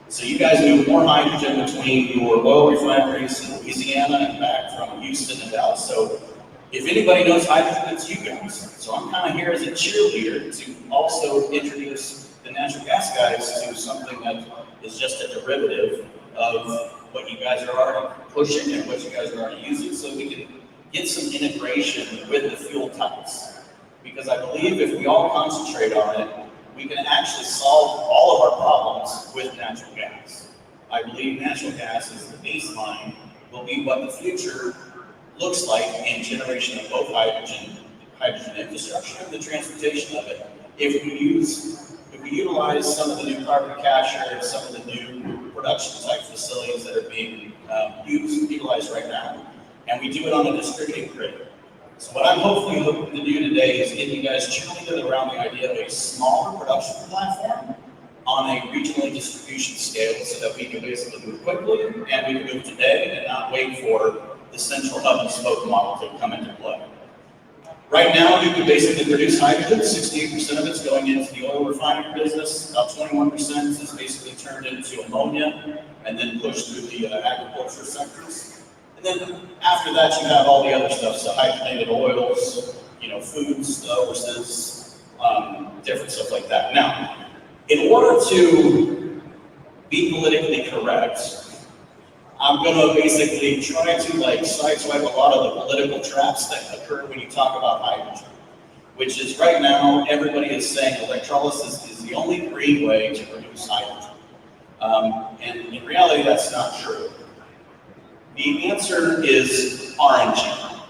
Speaker 8: So you guys move more hydrogen between your oil refineries in Louisiana and back from Houston and Dallas. So if anybody knows hydrogen, it's you guys. So I'm kind of here as a cheerleader to also introduce the natural gas guys to something that is just a derivative of what you guys are already pushing and what you guys are already using, so we can get some integration with the fuel types. Because I believe if we all concentrate on it, we can actually solve all of our problems with natural gas. I believe natural gas is the baseline, will be what the future looks like in generation of both hydrogen infrastructure and the transportation of it. If we utilize some of the new carbon capture, some of the new production type facilities that are being utilized right now, and we do it on a distributed grid. So what I'm hopefully looking to do today is get you guys cheerleaded around the idea of a smaller production platform on a regionally distribution scale so that we can basically move quickly and we can move today and not wait for the central hub and spoke model to come into play. Right now, you can basically produce hydrogen. 68% of it's going into the oil refining business. About 21% is basically turned into ammonia and then pushed through the agriculture sectors. And then after that, you have all the other stuff, so hydrogenated oils, foods, sources, different stuff like that. Now, in order to be politically correct, I'm going to basically try to sideswipe a lot of the political traps that occur when you talk about hydrogen, which is right now everybody is saying electrolysis is the only green way to produce hydrogen. And in reality, that's not true. The answer is RNG.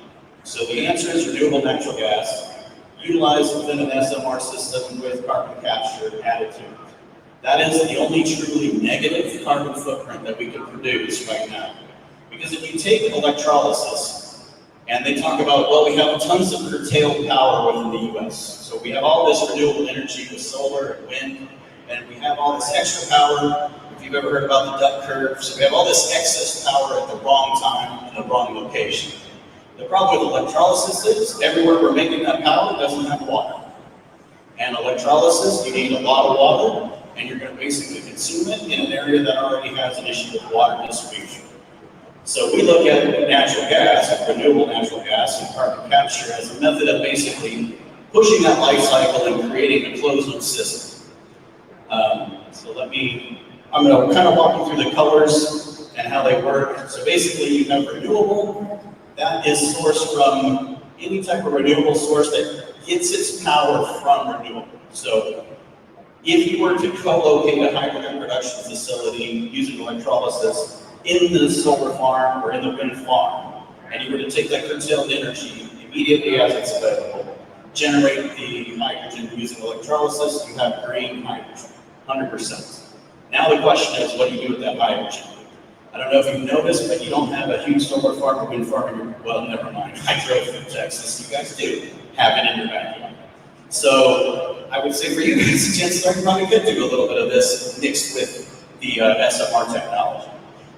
Speaker 8: So the answer is renewable natural gas utilized within an SMR system with carbon capture added to it. That is the only truly negative carbon footprint that we can produce right now. Because if you take electrolysis, and they talk about, well, we have tons of curtailed power within the US. So we have all this renewable energy with solar and wind, and we have all this extra power. If you've ever heard about the duck curve, so we have all this excess power at the wrong time in the wrong location. The problem with electrolysis is everywhere we're making that power doesn't have water. And electrolysis, you need a lot of water, and you're going to basically consume it in an area that already has an issue with water distribution. So we look at natural gas, renewable natural gas, and carbon capture as a method of basically pushing that life cycle and creating a closed-loop system. I'm going to kind of walk you through the colors and how they work. So basically, you have renewable. That is sourced from any type of renewable source that gets its power from renewable. So if you were to co-locate a hydrogen production facility using electrolysis in the solar farm or in the wind farm, and you were to take that curtailed energy immediately as it's available, generate the hydrogen using electrolysis, you have green hydrogen, 100%. Now the question is, what do you do with that hydrogen? I don't know if you've noticed, but you don't have a huge solar farm or wind farm in your, well, never mind, I drove through Texas. You guys do have it in your backyard. So I would say for you guys, chances are you probably could do a little bit of this mixed with the SMR technology.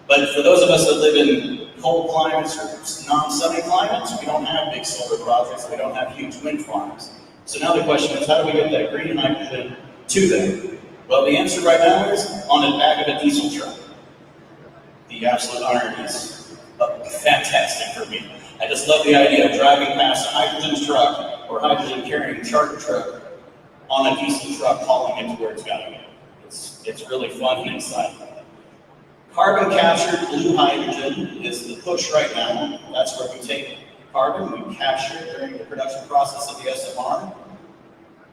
Speaker 8: But for those of us that live in cold climates or non-sunny climates, we don't have big solar projects, we don't have huge wind farms. So now the question is, how do we get that green hydrogen to them? Well, the answer right now is on the back of a diesel truck. The absolute irony is fantastic for me. I just love the idea of driving past a hydrogen truck or hydrogen carrying charter truck on a diesel truck hauling it to where it's gotta go. It's really fun and exciting. Carbon captured blue hydrogen is the push right now. That's where we take carbon, we capture it during the production process of the SMR.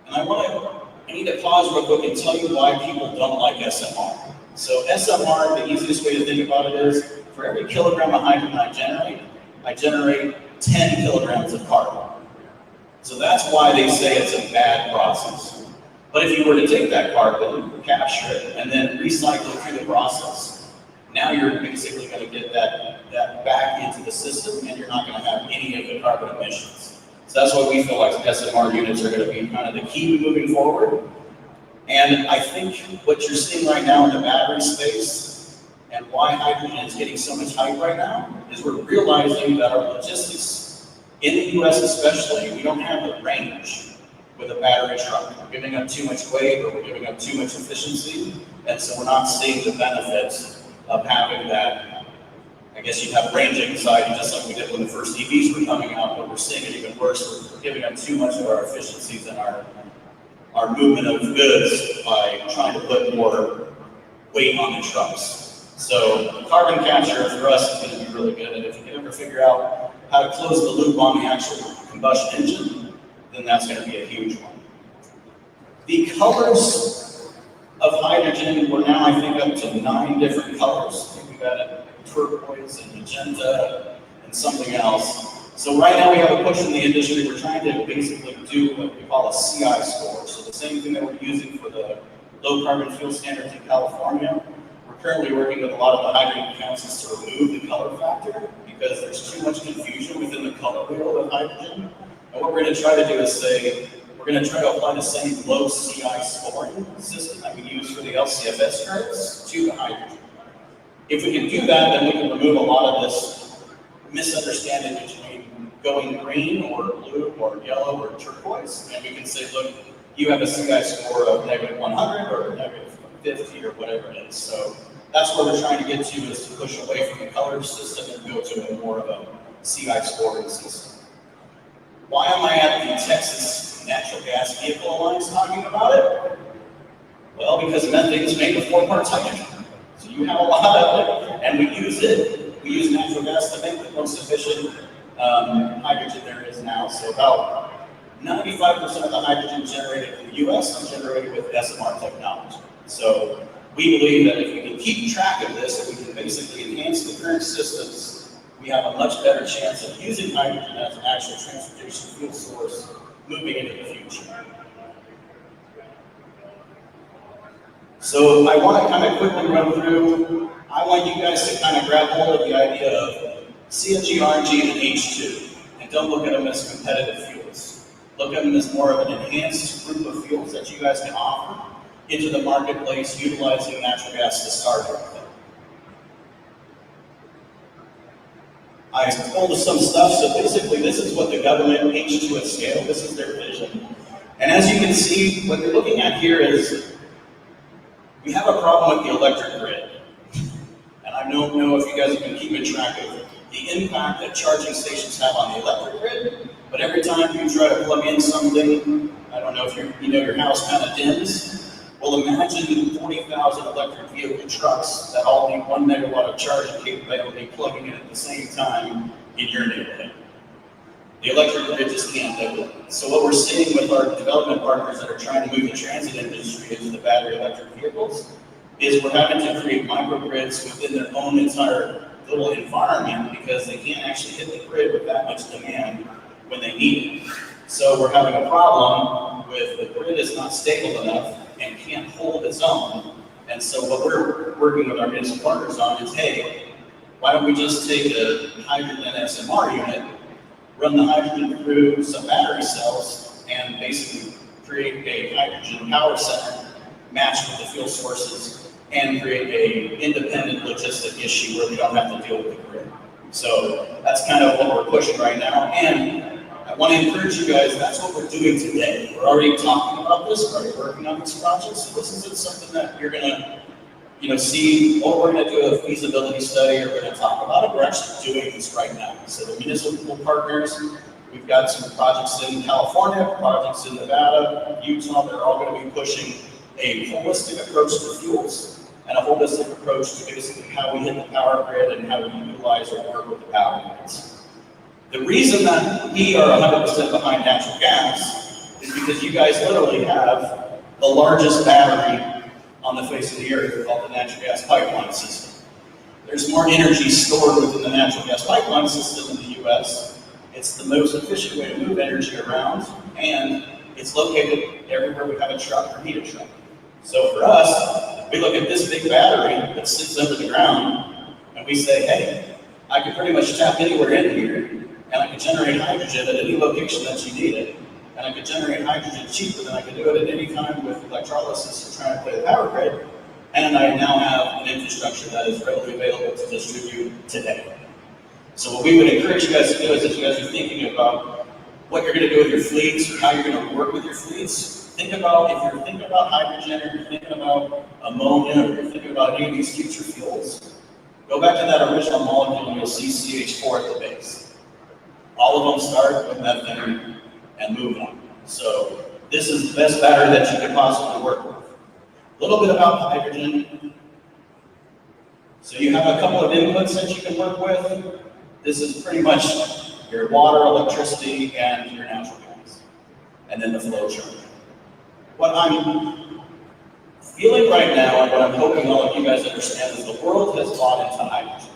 Speaker 8: And I need to pause real quick and tell you why people don't like SMR. So SMR, the easiest way to think about it is, for every kilogram of hydrogen I generate 10 kilograms of carbon. So that's why they say it's a bad process. But if you were to take that carbon, capture it, and then recycle it through the process, now you're basically going to get that back into the system, and you're not going to have any of the carbon emissions. So that's why we feel like SMR units are going to be kind of the key moving forward. And I think what you're seeing right now in the battery space, and why hydrogen is getting so much hype right now, is we're realizing that our logistics, in the US especially, we don't have the range with a battery truck. We're giving up too much weight, or we're giving up too much efficiency, and so we're not seeing the benefits of having that. I guess you have range anxiety, just like we did when the first EVs were coming out, but we're seeing it even worse. We're giving up too much of our efficiencies and our movement of goods by trying to put more weight on the trucks. So carbon capture for us is going to be really good, and if you can ever figure out how to close the loop on the actual combustion engine, then that's going to be a huge one. The colors of hydrogen, we're now, I think, up to 9 different colors. I think we've added turquoise and magenta and something else. So right now we have a push in the industry. We're trying to basically do what we call a CI score. So the same thing that we're using for the low carbon fuel standards in California, we're currently working with a lot of the hydrogen councils to remove the color factor because there's too much confusion within the color wheel of hydrogen. And what we're going to try to do is say, we're going to try to apply the same low CI scoring system that we use for the LCFS credits to the hydrogen. If we can do that, then we can remove a lot of this misunderstanding between going green or blue or yellow or turquoise, and we can say, look, you have a CI score of -100 or -50 or whatever it is. So that's where we're trying to get to, is to push away from the color system and go to a more of a CI scoring system. Why am I at the Texas Natural Gas Vehicle Alliance talking about it? Well, because methane is made of 4 parts hydrogen. So you have a lot of it, and we use it. We use natural gas to make the most efficient hydrogen there is now. So about 95% of the hydrogen generated in the US is generated with SMR technology. So we believe that if we can keep track of this, and we can basically enhance the current systems, we have a much better chance of using hydrogen as an actual transportation fuel source moving into the future. So I want to kind of quickly run through, I want you guys to kind of grab hold of the idea of CNG, RNG, and H2, and don't look at them as competitive fuels. Look at them as more of an enhanced group of fuels that you guys can offer into the marketplace utilizing natural gas to start with. I told us some stuff, so basically this is what the government, H2 at scale, this is their vision. And as you can see, what you're looking at here is, we have a problem with the electric grid. And I don't know if you guys have been keeping track of the impact that charging stations have on the electric grid, but every time you try to plug in something, I don't know if you know your house kind of dims. Well, imagine 40,000 electric vehicle trucks that all need 1 megawatt of charging capability plugging in at the same time in your neighborhood. The electric grid just can't do it. So what we're seeing with our development partners that are trying to move the transit industry into the battery electric vehicles is we're having to create microgrids within their own entire little environment because they can't actually hit the grid with that much demand when they need it. So we're having a problem with the grid is not stable enough and can't hold its own. And so what we're working with our municipal partners on is, hey, why don't we just take a hydrogen SMR unit, run the hydrogen through some battery cells, and basically create a hydrogen power center matched with the fuel sources and create a independent logistic issue where we don't have to deal with the grid. So that's kind of what we're pushing right now. And I want to encourage you guys, that's what we're doing today. We're already talking about this, we're already working on these projects. So this isn't something that you're going to, see, oh, we're going to do a feasibility study or we're going to talk about it. We're actually doing this right now. So the municipal partners, We've got some projects in California, projects in Nevada, Utah, that are all going to be pushing a holistic approach to fuels and a holistic approach to basically how we hit the power grid and how we utilize or work with the power grids. The reason that we are 100% behind natural gas is because you guys literally have the largest battery on the face of the earth called the natural gas pipeline system. There's more energy stored within the natural gas pipeline system in the US. It's the most efficient way to move energy around, and it's located everywhere we have a truck or need a truck. So for us, we look at this big battery that sits under the ground, and we say, hey, I can pretty much tap anywhere in here, and I can generate hydrogen at any location that you need it, and I can generate hydrogen cheaper than I can do it at any time with electrolysis or trying to play the power grid, and I now have an infrastructure that is readily available to distribute today. So what we would encourage you guys to do is, if you guys are thinking about what you're going to do with your fleets or how you're going to work with your fleets, think about, if you're thinking about hydrogen or you're thinking about ammonia or you're thinking about any of these future fuels, go back to that original molecule and you'll see CH4 at the base. All of them start with methane and move on. So this is the best battery that you can possibly work with. A little bit about hydrogen. So you have a couple of inputs that you can work with. This is pretty much your water, electricity, and your natural gas, and then the flow chart. What I'm feeling right now, and what I'm hoping all of you guys understand, is the world has bought into hydrogen.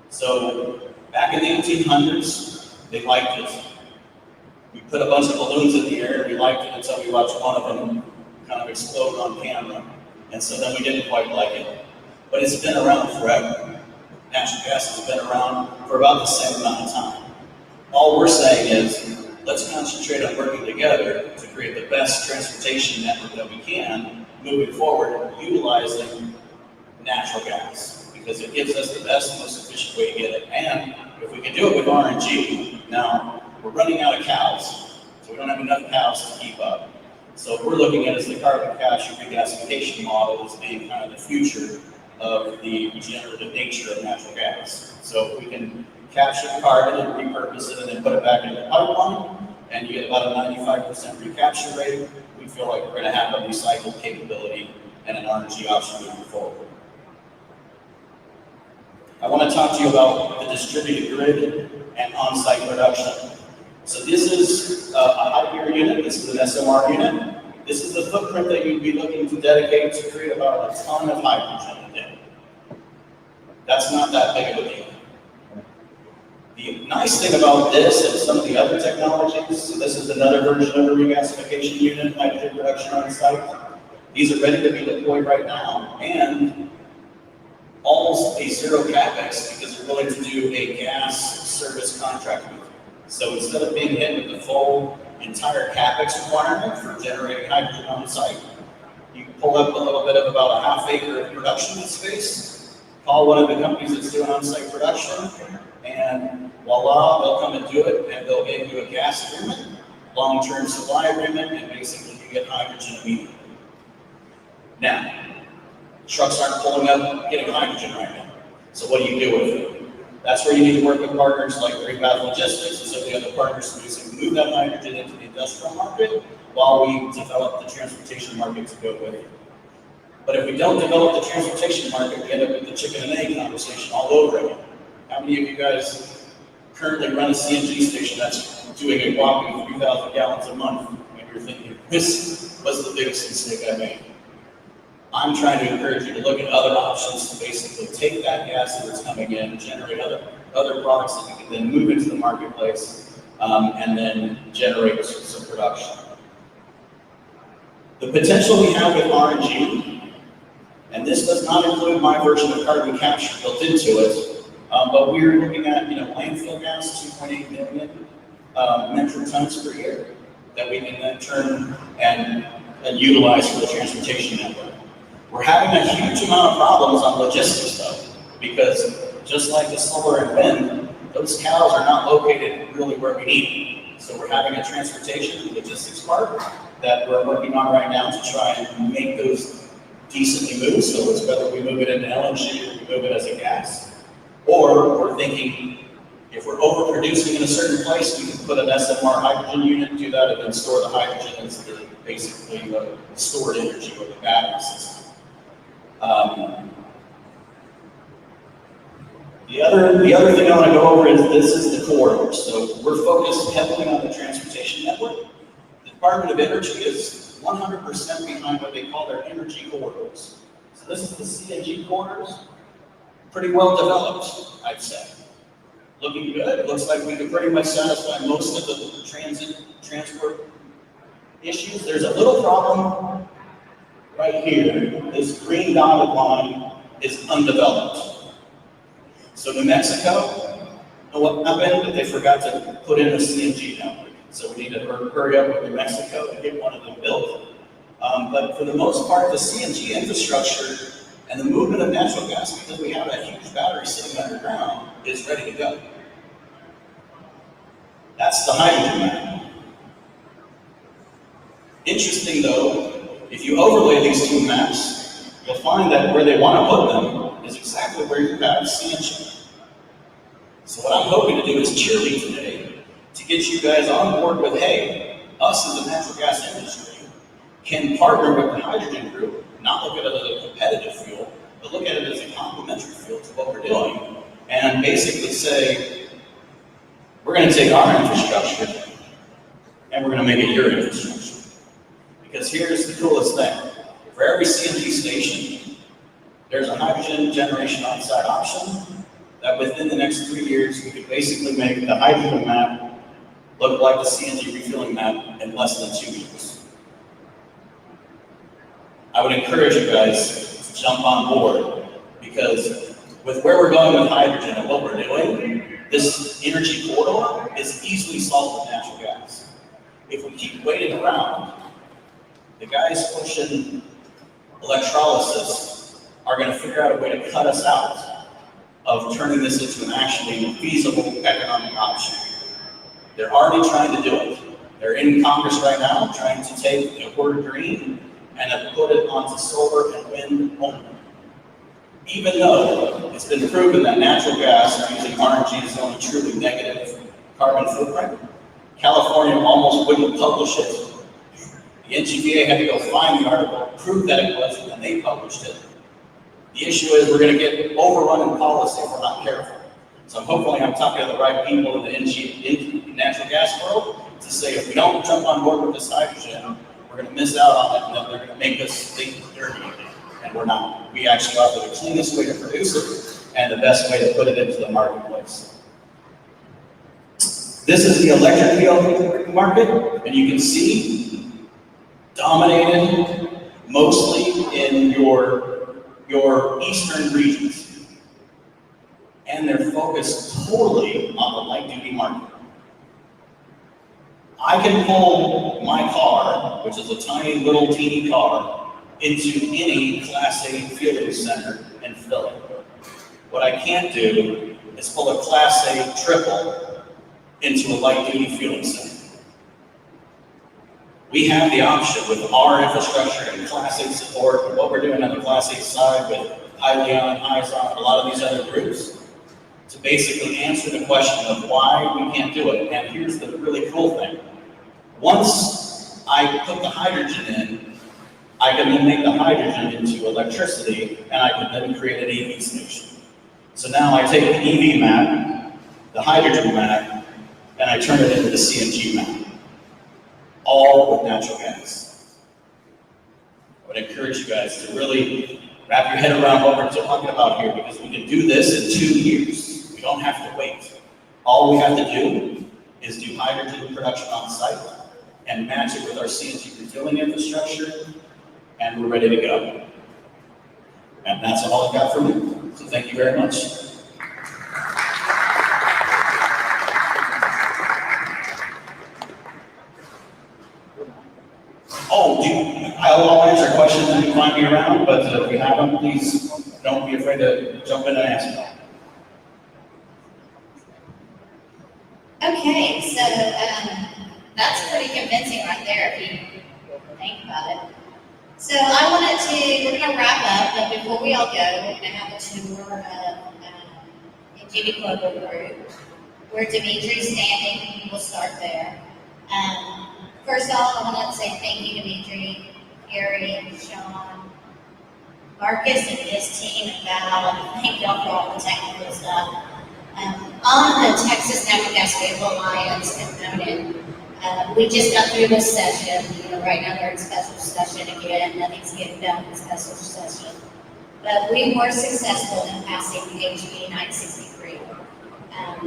Speaker 8: So back in the 1800s, they liked it. We put a bunch of balloons in the air, and we liked it until we watched one of them kind of explode on camera, and so then we didn't quite like it. But it's been around forever. Natural gas has been around for about the same amount of time. All we're saying is, let's concentrate on working together to create the best transportation network that we can moving forward, utilizing natural gas, because it gives us the best, most efficient way to get it. And if we can do it with RNG, now we're running out of cows, so we don't have enough cows to keep up. So what we're looking at is the carbon capture regasification model as being kind of the future of the regenerative nature of natural gas. So if we can capture the carbon and repurpose it and then put it back into the pipeline, and you get about a 95% recapture rate, we feel like we're going to have a recycled capability and an RNG option moving forward. I want to talk to you about the distributed grid and on-site production. So this is a high-gear unit. This is an SMR unit. This is the footprint that you'd be looking to dedicate to create about a ton of hydrogen a day. That's not that big of a deal. The nice thing about this and some of the other technologies, so this is another version of a regasification unit, hydrogen production on site. These are ready to be deployed right now, and almost a zero capex because they're willing to do a gas service contract with you. So instead of being hit with the full entire capex requirement for generating hydrogen on site, you pull up a little bit of about a half acre of production space, call one of the companies that's doing on-site production, and voila, they'll come and do it, and they'll give you a gas agreement, long-term supply agreement, and basically you get hydrogen immediately. Now, trucks aren't pulling up getting hydrogen right now. So what do you do with it? That's where you need to work with partners like Great Path Logistics and some of the other partners so we can move that hydrogen into the industrial market while we develop the transportation market to go with it. But if we don't develop the transportation market, we end up with the chicken and egg conversation all over again. How many of you guys currently run a CNG station that's doing a whopping 3,000 gallons a month and you're thinking, this was the biggest mistake I made? I'm trying to encourage you to look at other options to basically take that gas that's coming in and generate other products that you can then move into the marketplace and then generate some production. The potential we have with RNG, and this does not include my version of carbon capture built into it, but we're looking at landfill gas, 2.8 million metric tons per year that we can then turn and utilize for the transportation network. We're having a huge amount of problems on logistics though, because just like the solar and wind, those cows are not located really where we need them. So we're having a transportation and logistics part that we're working on right now to try and make those decently move. So it's whether we move it into LNG or we move it as a gas, or we're thinking If we're overproducing in a certain place, we can put an SMR hydrogen unit, do that, and then store the hydrogen as basically the stored energy or the battery system. The other thing I want to go over is this is the corridor. So we're focused heavily on the transportation network. The Department of Energy is 100% behind what they call their energy corridors. So this is the CNG corridors. Pretty well developed, I'd say. Looking good. It looks like we can pretty much satisfy most of the transport issues. There's a little problem right here. This green dotted line is undeveloped. So New Mexico, what happened? But they forgot to put in a CNG network. So we need to hurry up with New Mexico to get one of them built. But for the most part, the CNG infrastructure and the movement of natural gas, because we have a huge battery sitting underground, is ready to go. That's the hydrogen map. Interesting though, if you overlay these two maps, you'll find that where they want to put them is exactly where you have CNG. So what I'm hoping to do is cheerlead today to get you guys on board with, hey, us as a natural gas industry can partner with the hydrogen group, not look at it as a competitive fuel, but look at it as a complementary fuel to what we're doing, and basically say, we're going to take our infrastructure and we're going to make it your infrastructure. Because here's the coolest thing. For every CNG station, there's a hydrogen generation on-site option that within the next 3 years, we could basically make the hydrogen map look like the CNG refueling map in less than 2 years. I would encourage you guys to jump on board, because with where we're going with hydrogen and what we're doing, this energy corridor is easily solved with natural gas. If we keep waiting around, the guys pushing electrolysis are going to figure out a way to cut us out of turning this into an actually feasible economic option. They're already trying to do it. They're in Congress right now trying to take the word green and have put it onto solar and wind only. Even though it's been proven that natural gas using RNG is the only truly negative carbon footprint, California almost wouldn't publish it. The NGVA had to go find the article, prove that it was, and then they published it. The issue is we're going to get overrun in policy if we're not careful. So hopefully I'm talking to the right people in the natural gas world to say if we don't jump on board with this hydrogen, we're going to miss out on it, and then they're going to make us think we're dirty. And we're not. We actually offer the cleanest way to produce it and the best way to put it into the marketplace. This is the electric vehicle market, and you can see dominated mostly in your eastern regions. And they're focused totally on the light duty market. I can pull my car, which is a tiny little teeny car, into any Class A fueling center and fill it. What I can't do is pull a Class A triple into a light duty fueling center. We have the option with our infrastructure and Class A support and what we're doing on the Class A side with Hyliion, Hyzon, and a lot of these other groups to basically answer the question of why we can't do it. And here's the really cool thing. Once I put the hydrogen in, I can then make the hydrogen into electricity, and I can then create an EV station. So now I take the EV map, the hydrogen map, and I turn it into the CNG map, all with natural gas. I would encourage you guys to really wrap your head around what we're talking about here, because we can do this in 2 years. We don't have to wait. All we have to do is do hydrogen production on site and match it with our CNG refilling infrastructure, and we're ready to go. And that's all I got from you. So thank you very much. I'll answer questions if you find me around, but if you have them, please don't be afraid to jump in and ask me.
Speaker 1: Okay, so that's pretty convincing right there if you think about it. So we're gonna wrap up, but before we all go, we're gonna have a tour of NGV Global Group. where Dimitri's standing. We'll start there. First off, I want to say thank you, Dimitri, Gary, Sean, Marcus, and his team, and Val, and thank y'all for all the technical stuff. On the Texas Natural Gas Vehicle Alliance component, we just got through this session. Right now they're in special session again. Nothing's getting done in special session. But we were successful in passing HB 963.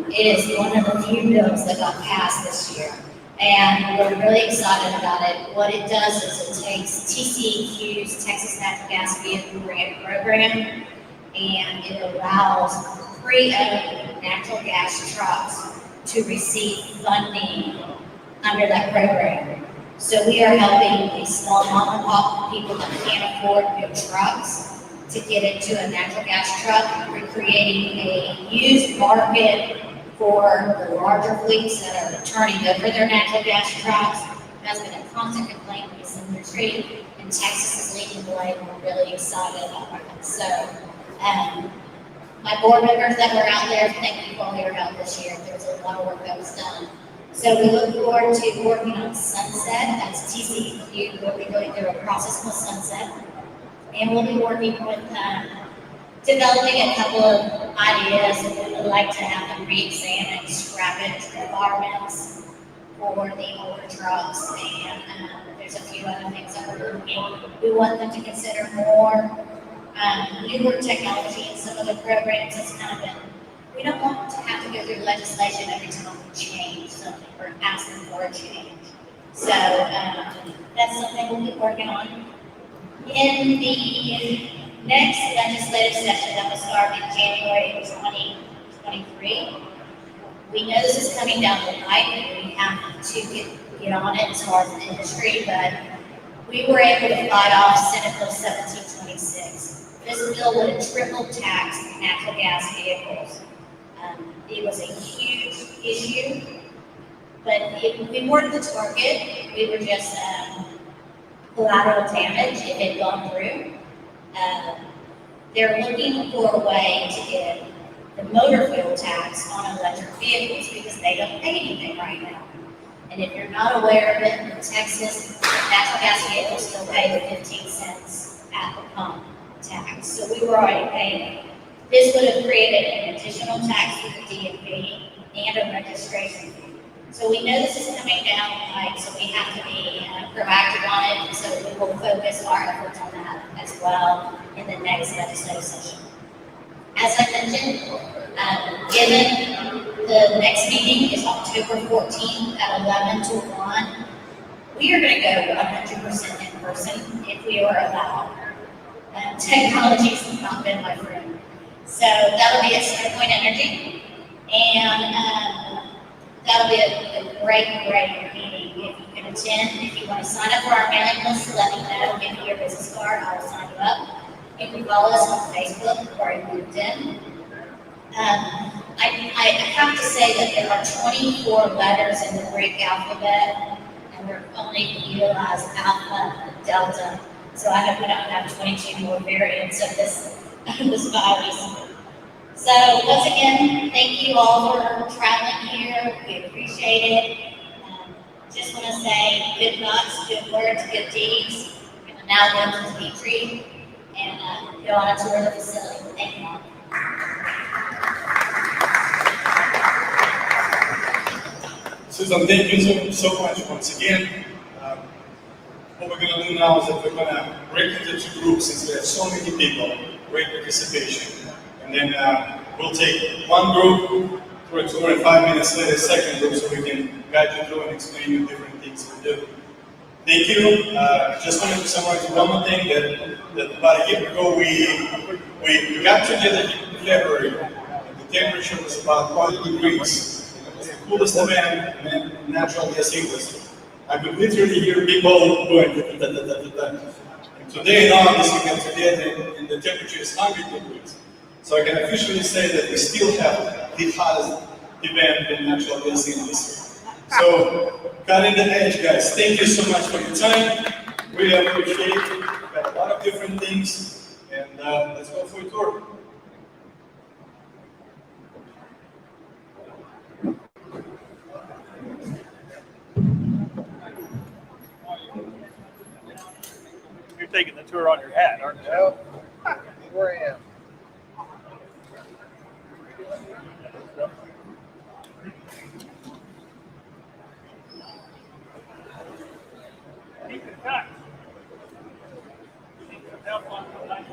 Speaker 1: It is one of the few bills that got passed this year. And we're really excited about it. What it does is it takes TCEQ's Texas Natural Gas Vehicle Grant Program, and it allows pre-owned natural gas trucks to receive funding under that program. So we are helping these small mom and pop people that can't afford good trucks to get into a natural gas truck. We're creating a used market for the larger fleets that are turning over their natural gas trucks. That's been a constant complaint in this industry, and Texas is leading the way, and we're really excited about that. So, my board members that were out there, thank you for all your help this year. There was a lot of work that was done. So we look forward to working on Sunset. That's TCEQ. We'll be going through a process called Sunset, and we'll be working with developing a couple of ideas, and we would like to have them re-examine scrappage requirements for the older trucks, and there's a few other things that we're looking. We want them to consider more newer technology in some of the programs. It's kind of been, we don't want to have to go through legislation every time we change something or ask them for a change. So that's something we'll be working on. In the next legislative session that will start in January 2023, we know this is coming down the pipe, and we have to get on it as far as the industry, but we were able to fight off Senate Bill 1726. This bill would have triple taxed natural gas vehicles. It was a huge issue, but we weren't the target. We were just collateral damage if it had gone through. They're looking for a way to get the motor fuel tax on electric vehicles because they don't pay anything right now. And if you're not aware of it, in Texas, natural gas vehicles still pay the 15 cents at the pump tax. So we were already paying it. This would have created an additional tax for the DMV and a registration fee. So we know this is coming down the pipe, so we have to be proactive on it. So we will focus our efforts on that as well in the next legislative session. As I mentioned, given the next meeting is October 14th at 11 to 1, we are going to go 100% in person if we are allowed. Technology has not been my friend. So that'll be at Centerpoint Energy, and that'll be a great meeting if you can attend. If you want to sign up for our mailing list, let me know. Give me your business card, I will sign you up. You can follow us on Facebook or LinkedIn. I have to say that there are 24 letters in the Greek alphabet, and we're only utilize Alpha and Delta. So I hope we don't have 22 more variants of this virus. So once again, thank you all for traveling here. We appreciate it. Just want to say good thoughts, good words, good deeds. We're going to now go to Dimitri and go on a tour of the facility. Thank you all.
Speaker 3: Susan, thank you so much once again. What we're going to do now is that we're going to break into two groups since we have so many people, great participation. And then we'll take one group through a tour and 5 minutes later, a second group, so we can guide you through and explain you different things we do. Thank you. Just wanted to summarize one more thing that about a year ago we got together in February. The temperature was about 40 degrees. It was the coolest event in natural gas industry. I could literally hear people going da, da, da, da, da. And today in August we got together and the temperature is 100 degrees. So I can officially say that we still have the hottest event in natural gas industry. So, cutting the edge, guys. Thank you so much for your time. Really appreciate it. We've got a lot of different things, and let's go for a tour.
Speaker 5: tour on your hat, aren't you?
Speaker 9: Well, where I am.
Speaker 5: Keep in touch. Help on the line.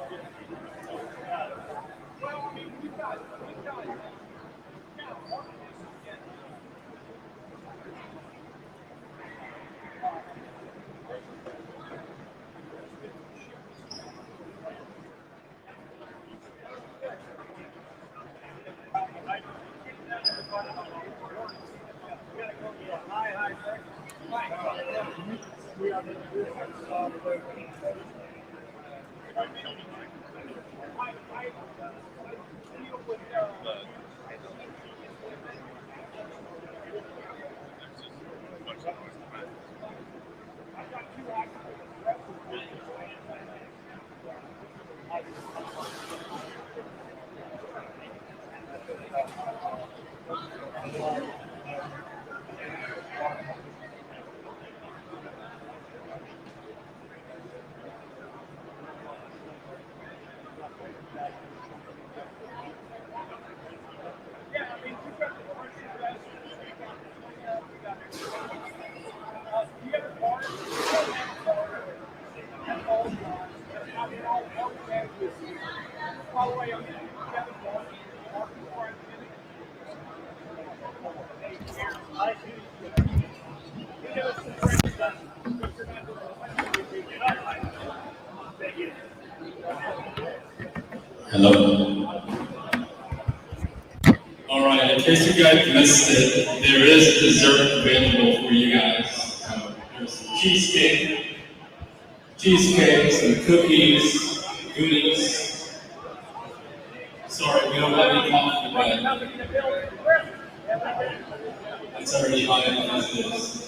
Speaker 10: Hello. All right, in case you guys missed it, there is dessert available for you guys. There's some cheesecakes, and cookies, goodies. Sorry, we don't have any coffee, but it's already high enough as is.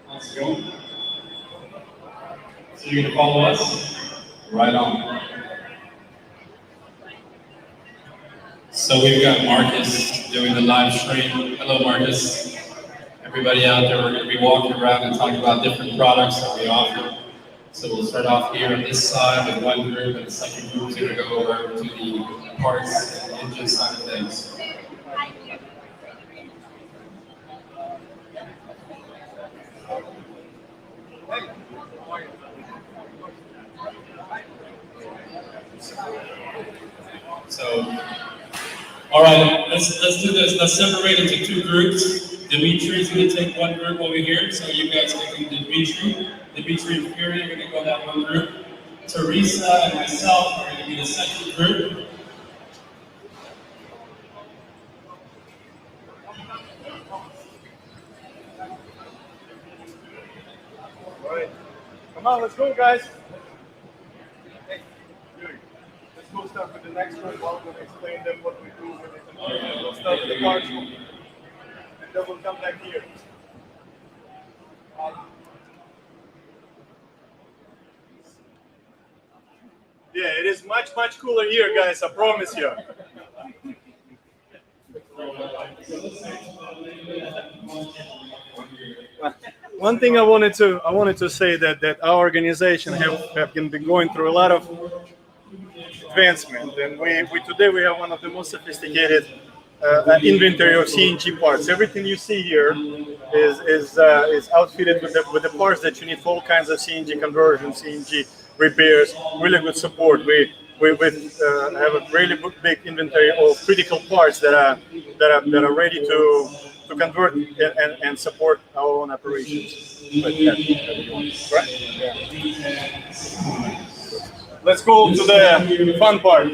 Speaker 10: Let's go. So you're gonna follow us? Right on. So we've got Marcus doing the live stream. Hello, Marcus. Everybody out there, we're gonna be walking around and talking about different products that we offer. So we'll start off here on this side with one group, and the second group is gonna go over to the parts and engine side of things. So, all right, let's do this. Let's separate into two groups. Dimitri's gonna take one group over here, so you guys take Dimitri. Dimitri and Fury are gonna go that one group. Teresa and myself are gonna be the second group.
Speaker 3: All right. Come on, let's go, guys. Hey, Yuri, let's go start with the next one. While we're going to explain them what we do with it. We'll start with the parts, and then we'll come back here. Yeah, it is much cooler here, guys. I promise you. One thing I wanted to say that our organization have been going through a lot of advancement, and we today we have one of the most sophisticated inventory of CNG parts. Everything you see here is outfitted with the parts that you need for all kinds of CNG conversion, CNG repairs. Really good support. We have a really big inventory of critical parts that are ready to convert and support our own operations. Right? Yeah. Let's go to the fun part.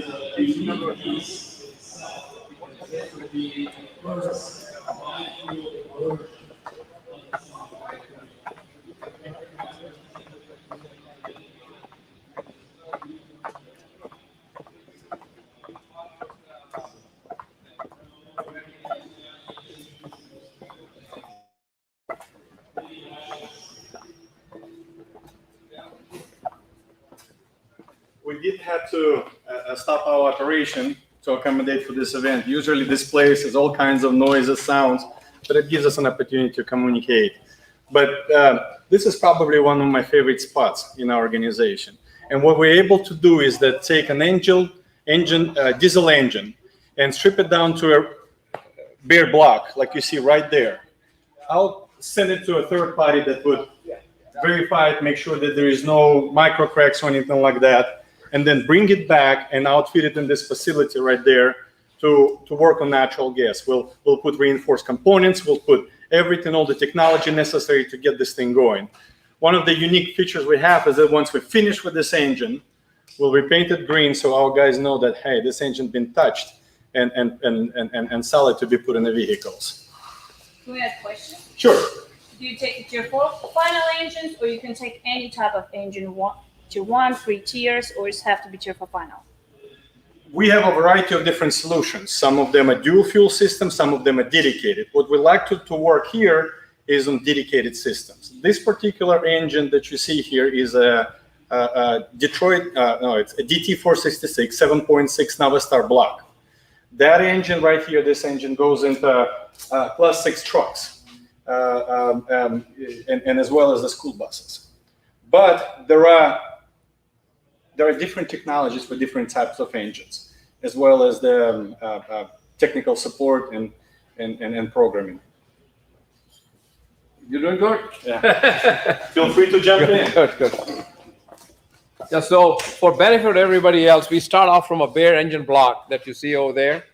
Speaker 3: we did have to stop our operation to accommodate for this event. Usually this place has all kinds of noises, sounds, but it gives us an opportunity to communicate. But this is probably one of my favorite spots in our organization. And what we're able to do is that take an diesel engine and strip it down to a bare block, like you see right there. I'll send it to a third party that would verify it, make sure that there is no micro cracks or anything like that, and then bring it back and outfit it in this facility right there to work on natural gas. We'll put reinforced components, we'll put everything, all the technology necessary to get this thing going. One of the unique features we have is that once we finish with this engine, we'll repaint it green so our guys know that, hey, this engine been touched and sell it to be put in the vehicles.
Speaker 11: Can we ask questions?
Speaker 3: Sure.
Speaker 11: Do you take it to your final engines, or you can take any type of engine, tier 1, 3 tiers, or it have to be tier 4 final?
Speaker 3: We have a variety of different solutions. Some of them are dual fuel systems, some of them are dedicated. What we like to work here is on dedicated systems. This particular engine that you see here is a Detroit, it's a DT466 7.6 Navistar block. That engine right here, this engine goes into Class 6 trucks, and as well as the school buses. But there are different technologies for different types of engines, as well as the technical support and programming.
Speaker 12: You're doing good?
Speaker 3: Yeah. Feel free to jump in.
Speaker 12: Good. Yeah, so for benefit of everybody else, we start off from a bare engine block that you see over there,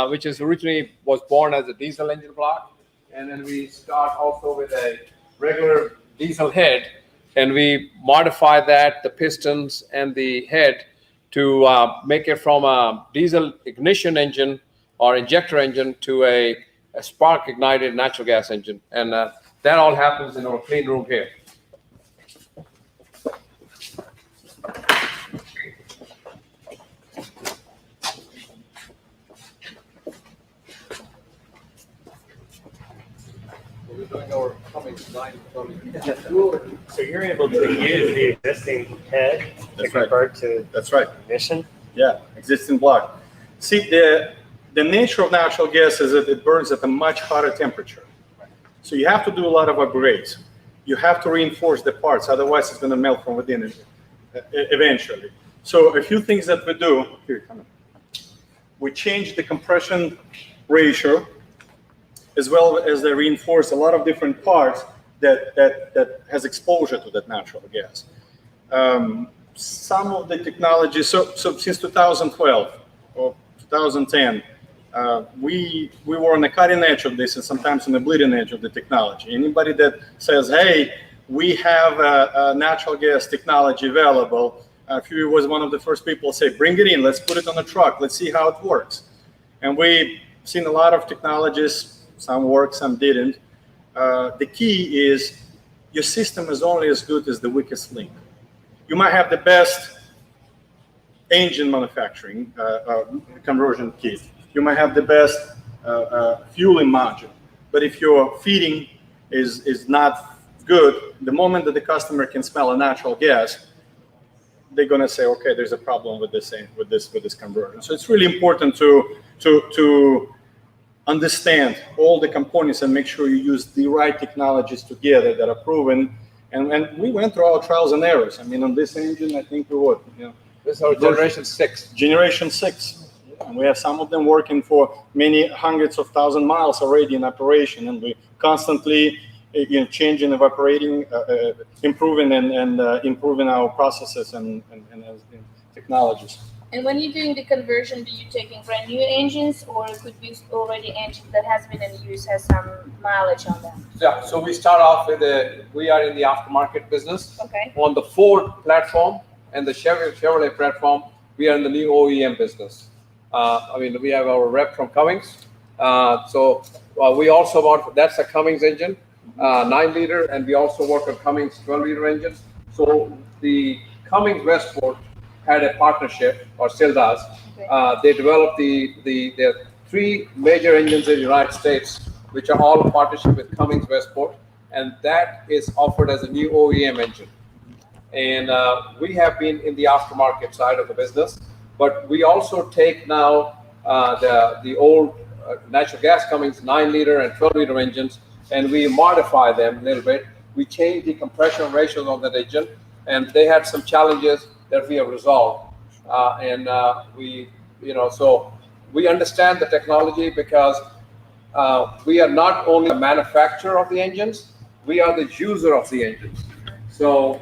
Speaker 12: which is originally was born as a diesel engine block. And then we start also with a regular diesel head, and we modify that, the pistons and the head, to make it from a diesel ignition engine or injector engine to a spark ignited natural gas engine. And that all happens in our clean room here. We're doing our Cummins line.
Speaker 13: So you're able to use the existing head to convert to ignition?
Speaker 3: Yeah, existing block. See, the nature of natural gas is that it burns at a much hotter temperature. So you have to do a lot of upgrades. You have to reinforce the parts, otherwise it's going to melt from within eventually. So a few things that we do, here, come on. We change the compression ratio, as well as they reinforce a lot of different parts that has exposure to that natural gas. Some of the technologies, so since 2012 or 2010, we were on the cutting edge of this and sometimes on the bleeding edge of the technology. Anybody that says, hey, we have a natural gas technology available, Fury was one of the first people to say, bring it in, let's put it on the truck, let's see how it works. And we've seen a lot of technologies, some worked, some didn't. The key is your system is only as good as the weakest link. You might have the best engine manufacturing conversion kit. You might have the best fueling module. But if your feeding is not good, the moment that the customer can smell a natural gas, they're going to say, okay, there's a problem with this conversion. So it's really important to understand all the components and make sure you use the right technologies together that are proven. And we went through our trials and errors. I mean, on this engine, I think we would.
Speaker 12: This is our generation 6.
Speaker 3: Generation 6. And we have some of them working for many hundreds of thousand miles already in operation, and we constantly changing, evaporating, improving and improving our processes and technologies.
Speaker 11: And when you're doing the conversion, do you taking brand new engines, or could be already engine that has been in use, has some mileage on them?
Speaker 12: Yeah, so we start off with we are in the aftermarket business.
Speaker 11: Okay.
Speaker 12: On the Ford platform and the Chevrolet platform, we are in the new OEM business. We have our rep from Cummins. We also bought, that's a Cummins engine, 9-liter, and we also work on Cummins 12-liter engine. So the Cummins Westport had a partnership, or still does. Okay. They developed the 3 major engines in the United States, which are all in partnership with Cummins Westport, and that is offered as a new OEM engine. And we have been in the aftermarket side of the business, but we also take now the old natural gas Cummins 9-liter and 12-liter engines, and we modify them a little bit. We change the compression ratios of that engine, and they had some challenges that we have resolved. So we understand the technology because we are not only the manufacturer of the engines, we are the user of the engines. So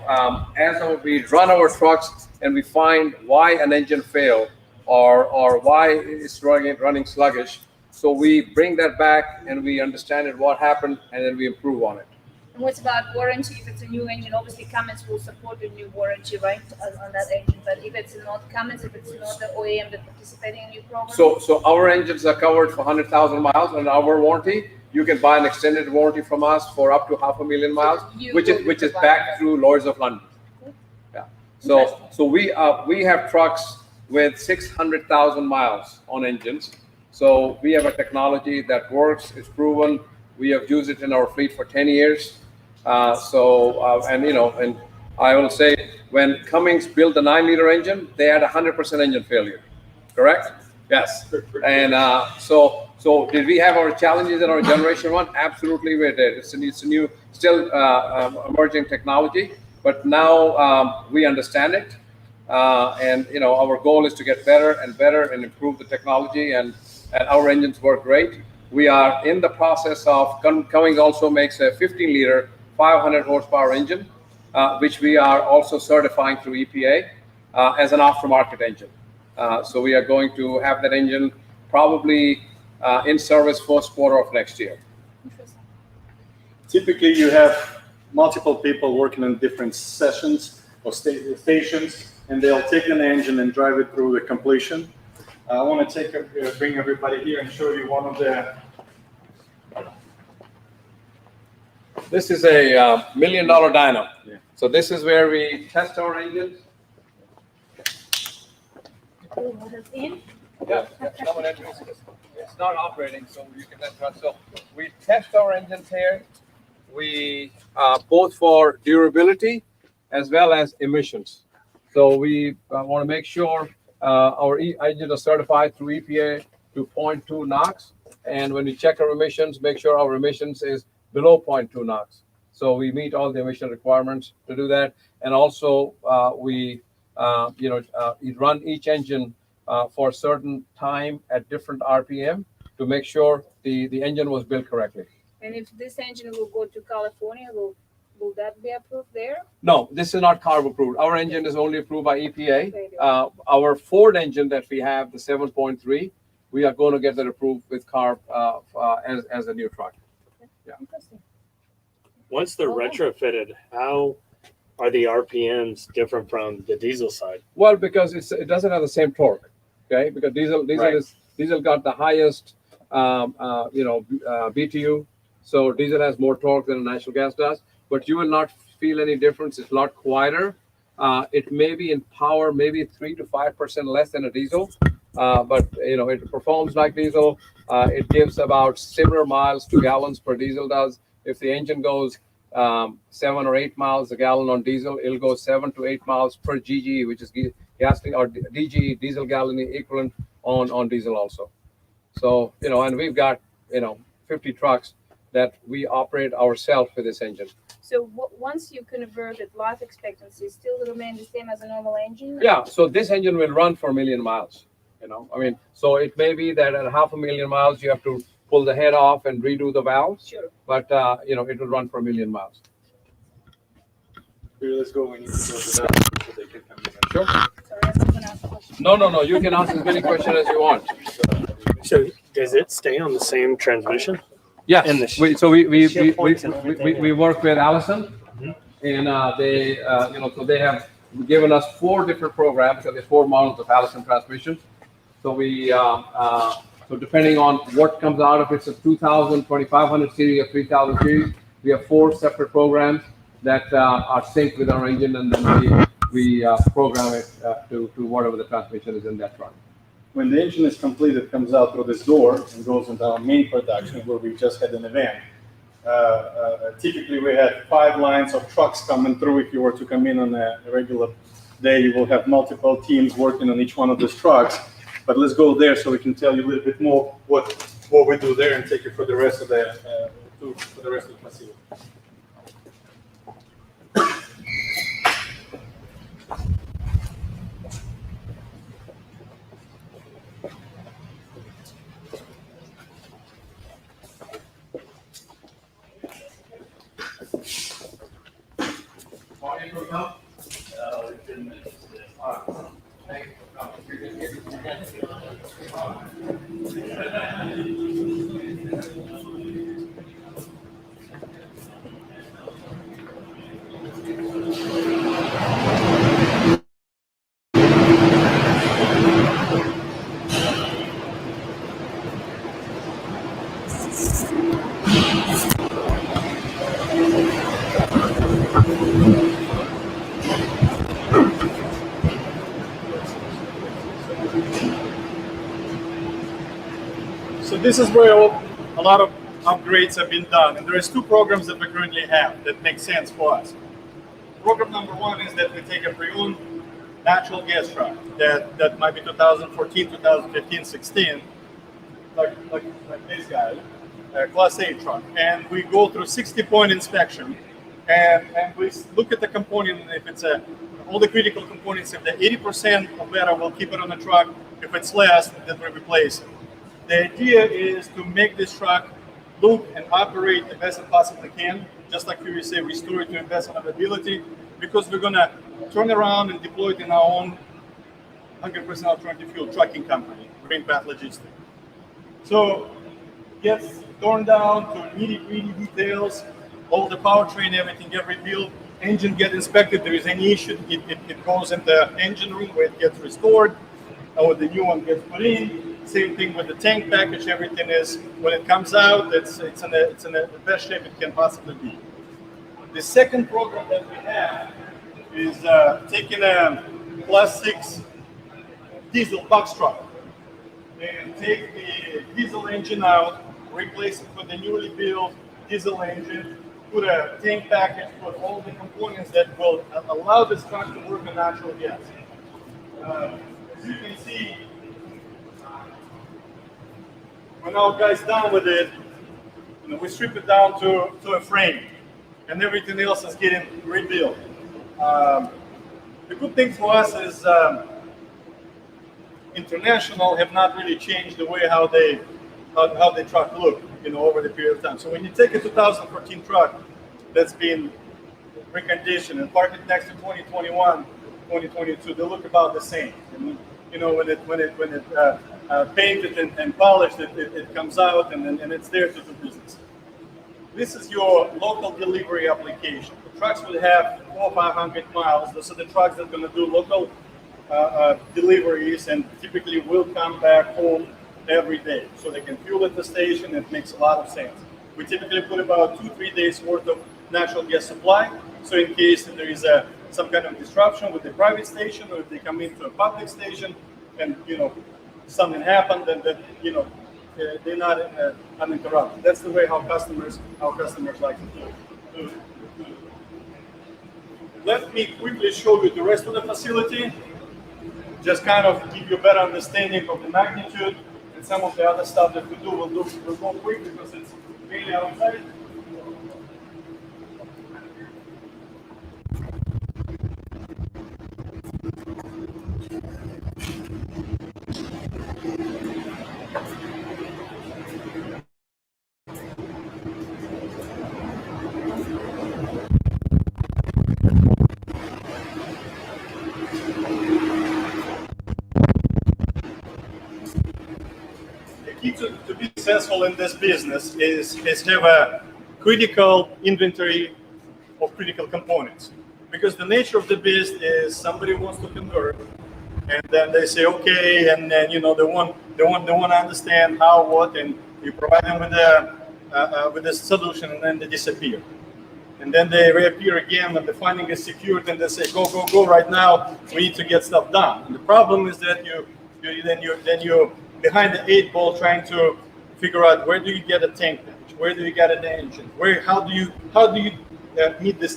Speaker 12: as we run our trucks and we find why an engine failed or why it's running sluggish, so we bring that back and we understand it, what happened, and then we improve on it.
Speaker 11: And what's about warranty? If it's a new engine, obviously Cummins will support a new warranty, right, on that engine. But if it's not Cummins, if it's not the OEM that's participating in your program?
Speaker 12: So our engines are covered for 100,000 miles on our warranty. You can buy an extended warranty from us for up to 500,000 miles, which is back through Lloyd's of London. Yeah. So we have trucks with 600,000 miles on engines. So we have a technology that works, it's proven. We have used it in our fleet for 10 years. And I will say, when Cummins built the 9-liter engine, they had 100% engine failure, correct? Yes. And so did we have our challenges in our generation 1? Absolutely we did. It's a new, still emerging technology, but now we understand it. Our goal is to get better and better and improve the technology, and our engines work great. We are in the process of, Cummins also makes a 15-liter, 500 horsepower engine, which we are also certifying through EPA as an aftermarket engine. So we are going to have that engine probably in service first quarter of next year.
Speaker 3: Typically, you have multiple people working in different sessions or stations, and they'll take an engine and drive it through the completion. I want to bring everybody here and show you one of the.
Speaker 12: This is a $1 million dyno. Yeah. So this is where we test our engines. Yeah, it's not operating, so you can trust. So we test our engines here. We both for durability as well as emissions. So we want to make sure our engines are certified through EPA to 0.2 NOx, and when we check our emissions, make sure our emissions is below 0.2 NOx. So we meet all the emission requirements to do that, and also we run each engine for a certain time at different RPM to make sure the engine was built correctly.
Speaker 11: And if this engine will go to California, will that be approved there?
Speaker 12: No, this is not CARB approved. Our engine is only approved by EPA. Our Ford engine that we have, the 7.3, we are going to get that approved with CARB as a new truck. Yeah.
Speaker 11: Interesting.
Speaker 13: Once they're retrofitted, how are the RPMs different from the diesel side?
Speaker 12: Well, because it doesn't have the same torque, okay? Because diesel got the highest BTU, so diesel has more torque than natural gas does. But you will not feel any difference. It's a lot quieter. It may be in power, maybe 3 to 5% less than a diesel, but it performs like diesel. It gives about similar miles to gallons per diesel does. If the engine goes 7 or 8 miles a gallon on diesel, it'll go 7 to 8 miles per GGE, which is gasoline or DGE, diesel gallon equivalent on diesel also. So and we've got 50 trucks that we operate ourselves with this engine.
Speaker 11: So once you convert it, life expectancy still remain the same as a normal engine?
Speaker 12: Yeah, so this engine will run for 1 million miles, so it may be that at 500,000 miles, you have to pull the head off and redo the valves.
Speaker 11: Sure.
Speaker 12: But, it will run for 1 million miles.
Speaker 3: Here, let's go. We need to go to that so they can come in.
Speaker 12: Sure.
Speaker 11: Sorry, I was going to ask a question.
Speaker 12: No, you can ask as many questions as you want.
Speaker 13: So does it stay on the same transmission?
Speaker 12: Yes.
Speaker 13: And
Speaker 12: we work with Allison, and they have given us 4 different programs. So there's 4 models of Allison transmissions. So we so depending on what comes out, if it's a 2000, 2500 series or 3000 series, we have 4 separate programs that are synced with our engine, and then we program it to whatever the transmission is in that truck.
Speaker 3: When the engine is complete, it comes out through this door and goes into our main production where we just had an event. Typically, we had 5 lines of trucks coming through. If you were to come in on a regular day, you will have multiple teams working on each one of these trucks. But let's go there so we can tell you a little bit more what we do there and take you for the rest of the facility. So this is where a lot of upgrades have been done. And there is 2 programs that we currently have that make sense for us. Program number 1 is that we take a pre-owned natural gas truck that might be 2014, 2015, 16, like this guy, a Class A truck. And we go through 60-point inspection and we look at the component, and if it's all the critical components, if the 80% or better, we'll keep it on the truck. If it's less, then we replace it. The idea is to make this truck look and operate the best it possibly can, just like we say, restore it to best of ability, because we're going to turn around and deploy it in our own 100% alternative fuel trucking company, Green Path Logistics. So it gets torn down to nitty-gritty details, all the powertrain, everything get rebuilt, engine get inspected. If there is any issue, it goes in the engine room where it gets restored, or the new one gets put in. Same thing with the tank package. Everything is, when it comes out, it's in the best shape it can possibly be. The second program that we have is taking a Class 6 diesel box truck and take the diesel engine out, replace it with a newly built diesel engine, put a tank package, put all the components that will allow this truck to work on natural gas. As you can see, when our guys done with it, we strip it down to a frame, and everything else is getting rebuilt. The good thing for us is International have not really changed the way how they truck look, over the period of time. So when you take a 2014 truck that's been reconditioned and park it next to 2021, 2022, they look about the same. And, when it painted and polished, it comes out and it's there to do business. This is your local delivery application. The trucks will have 400 or 500 miles. Those are the trucks that are going to do local deliveries and typically will come back home every day. So they can fuel at the station. It makes a lot of sense. We typically put about 2-3 days worth of natural gas supply. So in case there is some kind of disruption with the private station, or if they come into a public station and something happened, then they're not uninterrupted. That's the way our customers like to do. Let me quickly show you the rest of the facility. Just kind of give you a better understanding of the magnitude and some of the other stuff that we do. We'll go quick because it's really outside. To be successful in this business is have a critical inventory of critical components, because the nature of the business is somebody wants to convert, and then they say okay, and then they want to understand how, what, and you provide them with the solution, and then they disappear, and then they reappear again when the funding is secured, and they say go right now, we need to get stuff done. And the problem is that you're behind the 8 ball trying to figure out where do you get a tank package, Where do you get an engine? How do you meet this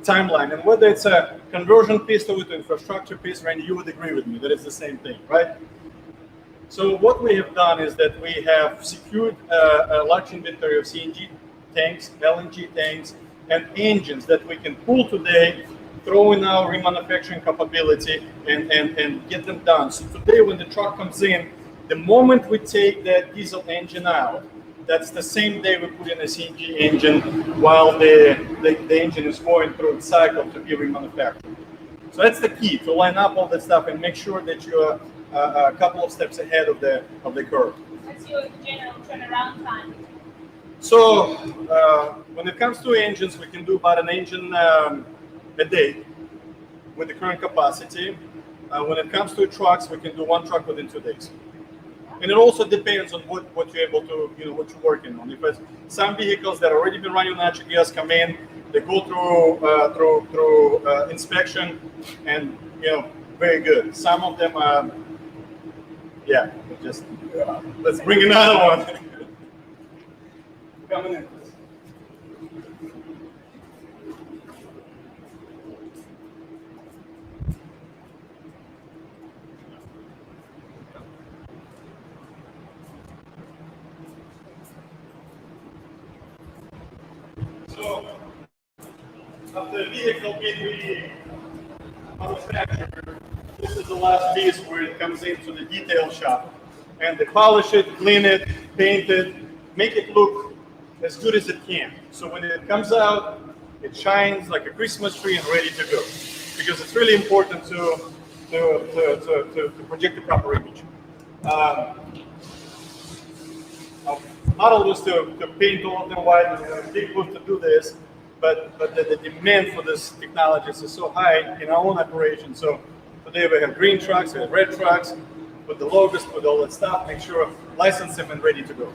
Speaker 3: timeline? And whether it's a conversion piece to infrastructure piece, Randy, you would agree with me that it's the same thing, right? So what we have done is that we have secured a large inventory of CNG tanks, LNG tanks, and engines that we can pull today, throw in our remanufacturing capability, and get them done. So today, when the truck comes in, the moment we take that diesel engine out, that's the same day we put in a CNG engine while the engine is going through its cycle to be remanufactured. So that's the key, to line up all that stuff and make sure that you're a couple of steps ahead of the curve.
Speaker 11: What's your general turnaround time?
Speaker 3: So when it comes to engines, we can do about an engine a day with the current capacity. When it comes to trucks, we can do one truck within 2 days. And it also depends on what you're able to, what you're working on. Because some vehicles that already been running natural gas come in, they go through inspection, and very good. Some of them are, let's bring another one. Coming in. So, after the vehicle being manufactured, this is the last piece where it comes into the detail shop. And they polish it, clean it, paint it, make it look as good as it can. So when it comes out, it shines like a Christmas tree and ready to go. Because it's really important to project the proper image. Model was to paint all of them white, and big booth to do this, but the demand for this technology is so high in our own operation. So today we have green trucks, we have red trucks, with the logos, with all that stuff, make sure license them and ready to go.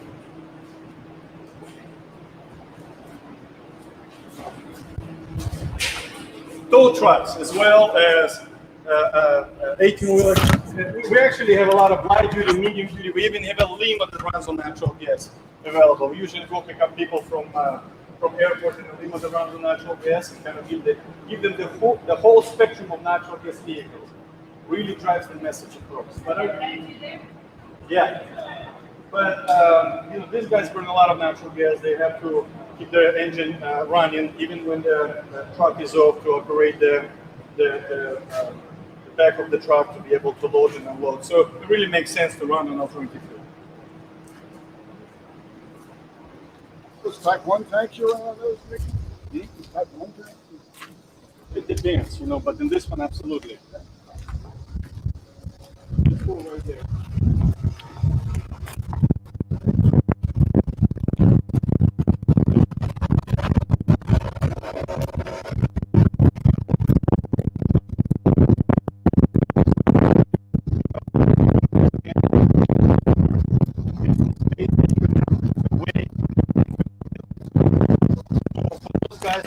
Speaker 3: Tow trucks as well as 18-wheelers. We actually have a lot of light duty, medium duty. We even have a Lima that runs on natural gas available. We usually go pick up people from airport in a Lima that runs on natural gas and kind of give them the whole spectrum of natural gas vehicles. Really drives the message across. But these guys burn a lot of natural gas. They have to keep their engine running even when the truck is off to operate the back of the truck to be able to load and unload. So it really makes sense to run on alternative fuel.
Speaker 14: Those type 1 tanks you run on those, Mickey? Type 1 tanks?
Speaker 3: It depends, but in this one, absolutely. It's cool right there.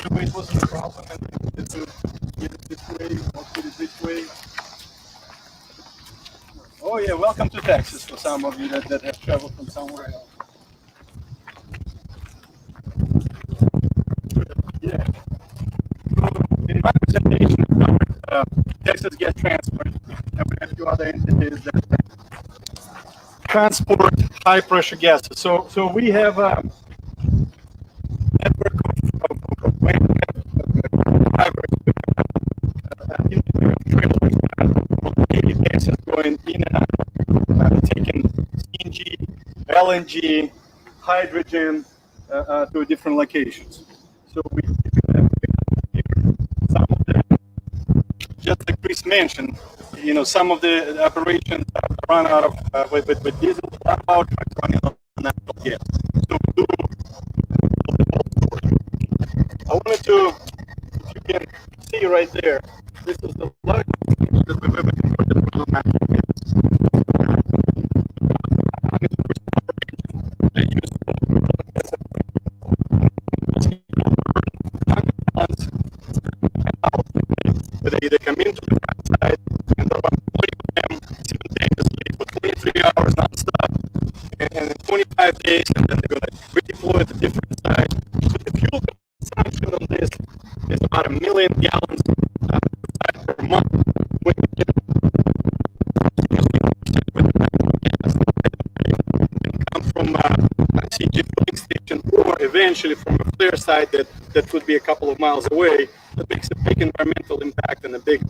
Speaker 3: The weight wasn't a problem, and to get it this way, or put it this way. Oh yeah, welcome to Texas for some of you that have traveled from somewhere else. Yeah. In my presentation, Texas Gas Transport, and we have 2 other entities that transport high pressure gases. So we have a network of daily basis going in and out, taking CNG, LNG, hydrogen to different locations. So we have some of them, just like Chris mentioned, some of the operations run out of with diesel, some power trucks running on natural gas. So we do I wanted to, if you can see right there, this is the largest that we've ever converted from natural gas. They come into the side and they're employing them simultaneously for 23 hours non-stop, and in 25 days, and then they're going to redeploy
Speaker 15: CNG filling station, or eventually from a flare site that could be a couple of miles away, that makes a big environmental impact and a big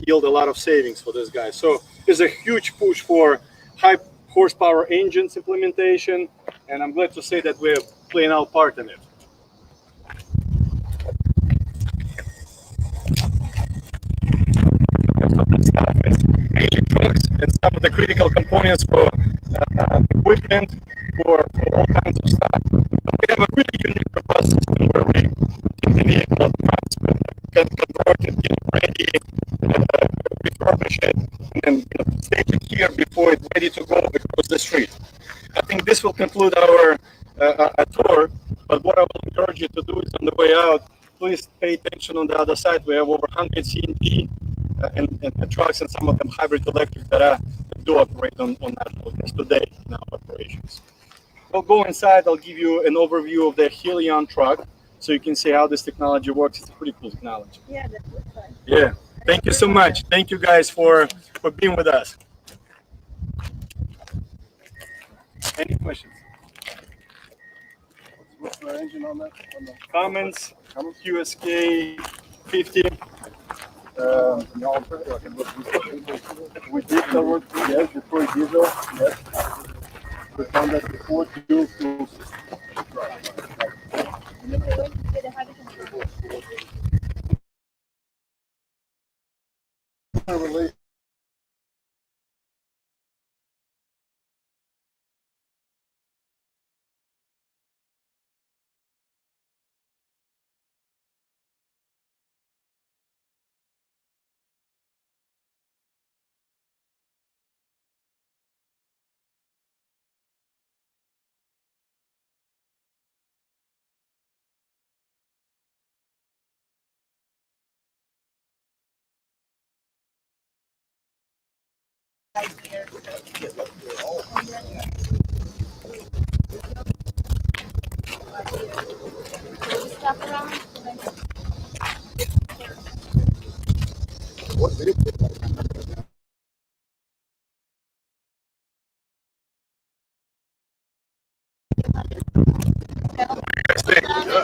Speaker 15: yield a lot of savings for this guy. So there's a huge push for high horsepower engines implementation, and I'm glad to say that we're playing our part in it. Engine trucks and some of the critical components for equipment, for all kinds of stuff. But we have a really unique robust system where we take the vehicle, can convert it, get it ready, refurbish it, and then stage it here before it's ready to go across the street. I think this will conclude our tour, but what I will encourage you to do is on the way out, please pay attention on the other side. We have over 100 CNG and trucks, and some of them hybrid electric that do operate on natural gas today in our operations. We'll go inside. I'll give you an overview of the Helion truck so you can see how this technology works. It's a pretty cool technology.
Speaker 11: Yeah, that looks fun.
Speaker 15: Yeah. Thank you so much. Thank you guys for being with us. Any questions?
Speaker 14: What's the engine on that?
Speaker 15: Comments? QSK 50.
Speaker 14: We did cover, yes, before diesel, yes. We found that before fuel tools.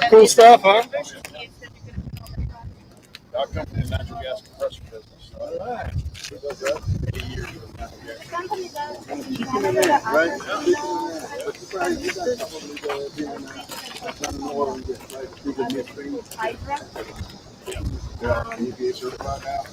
Speaker 15: Cool stuff, huh?
Speaker 14: Our company is natural gas compressor business. All right. Who does that? 80 years of natural gas. Right? Yeah. Can you be certified now?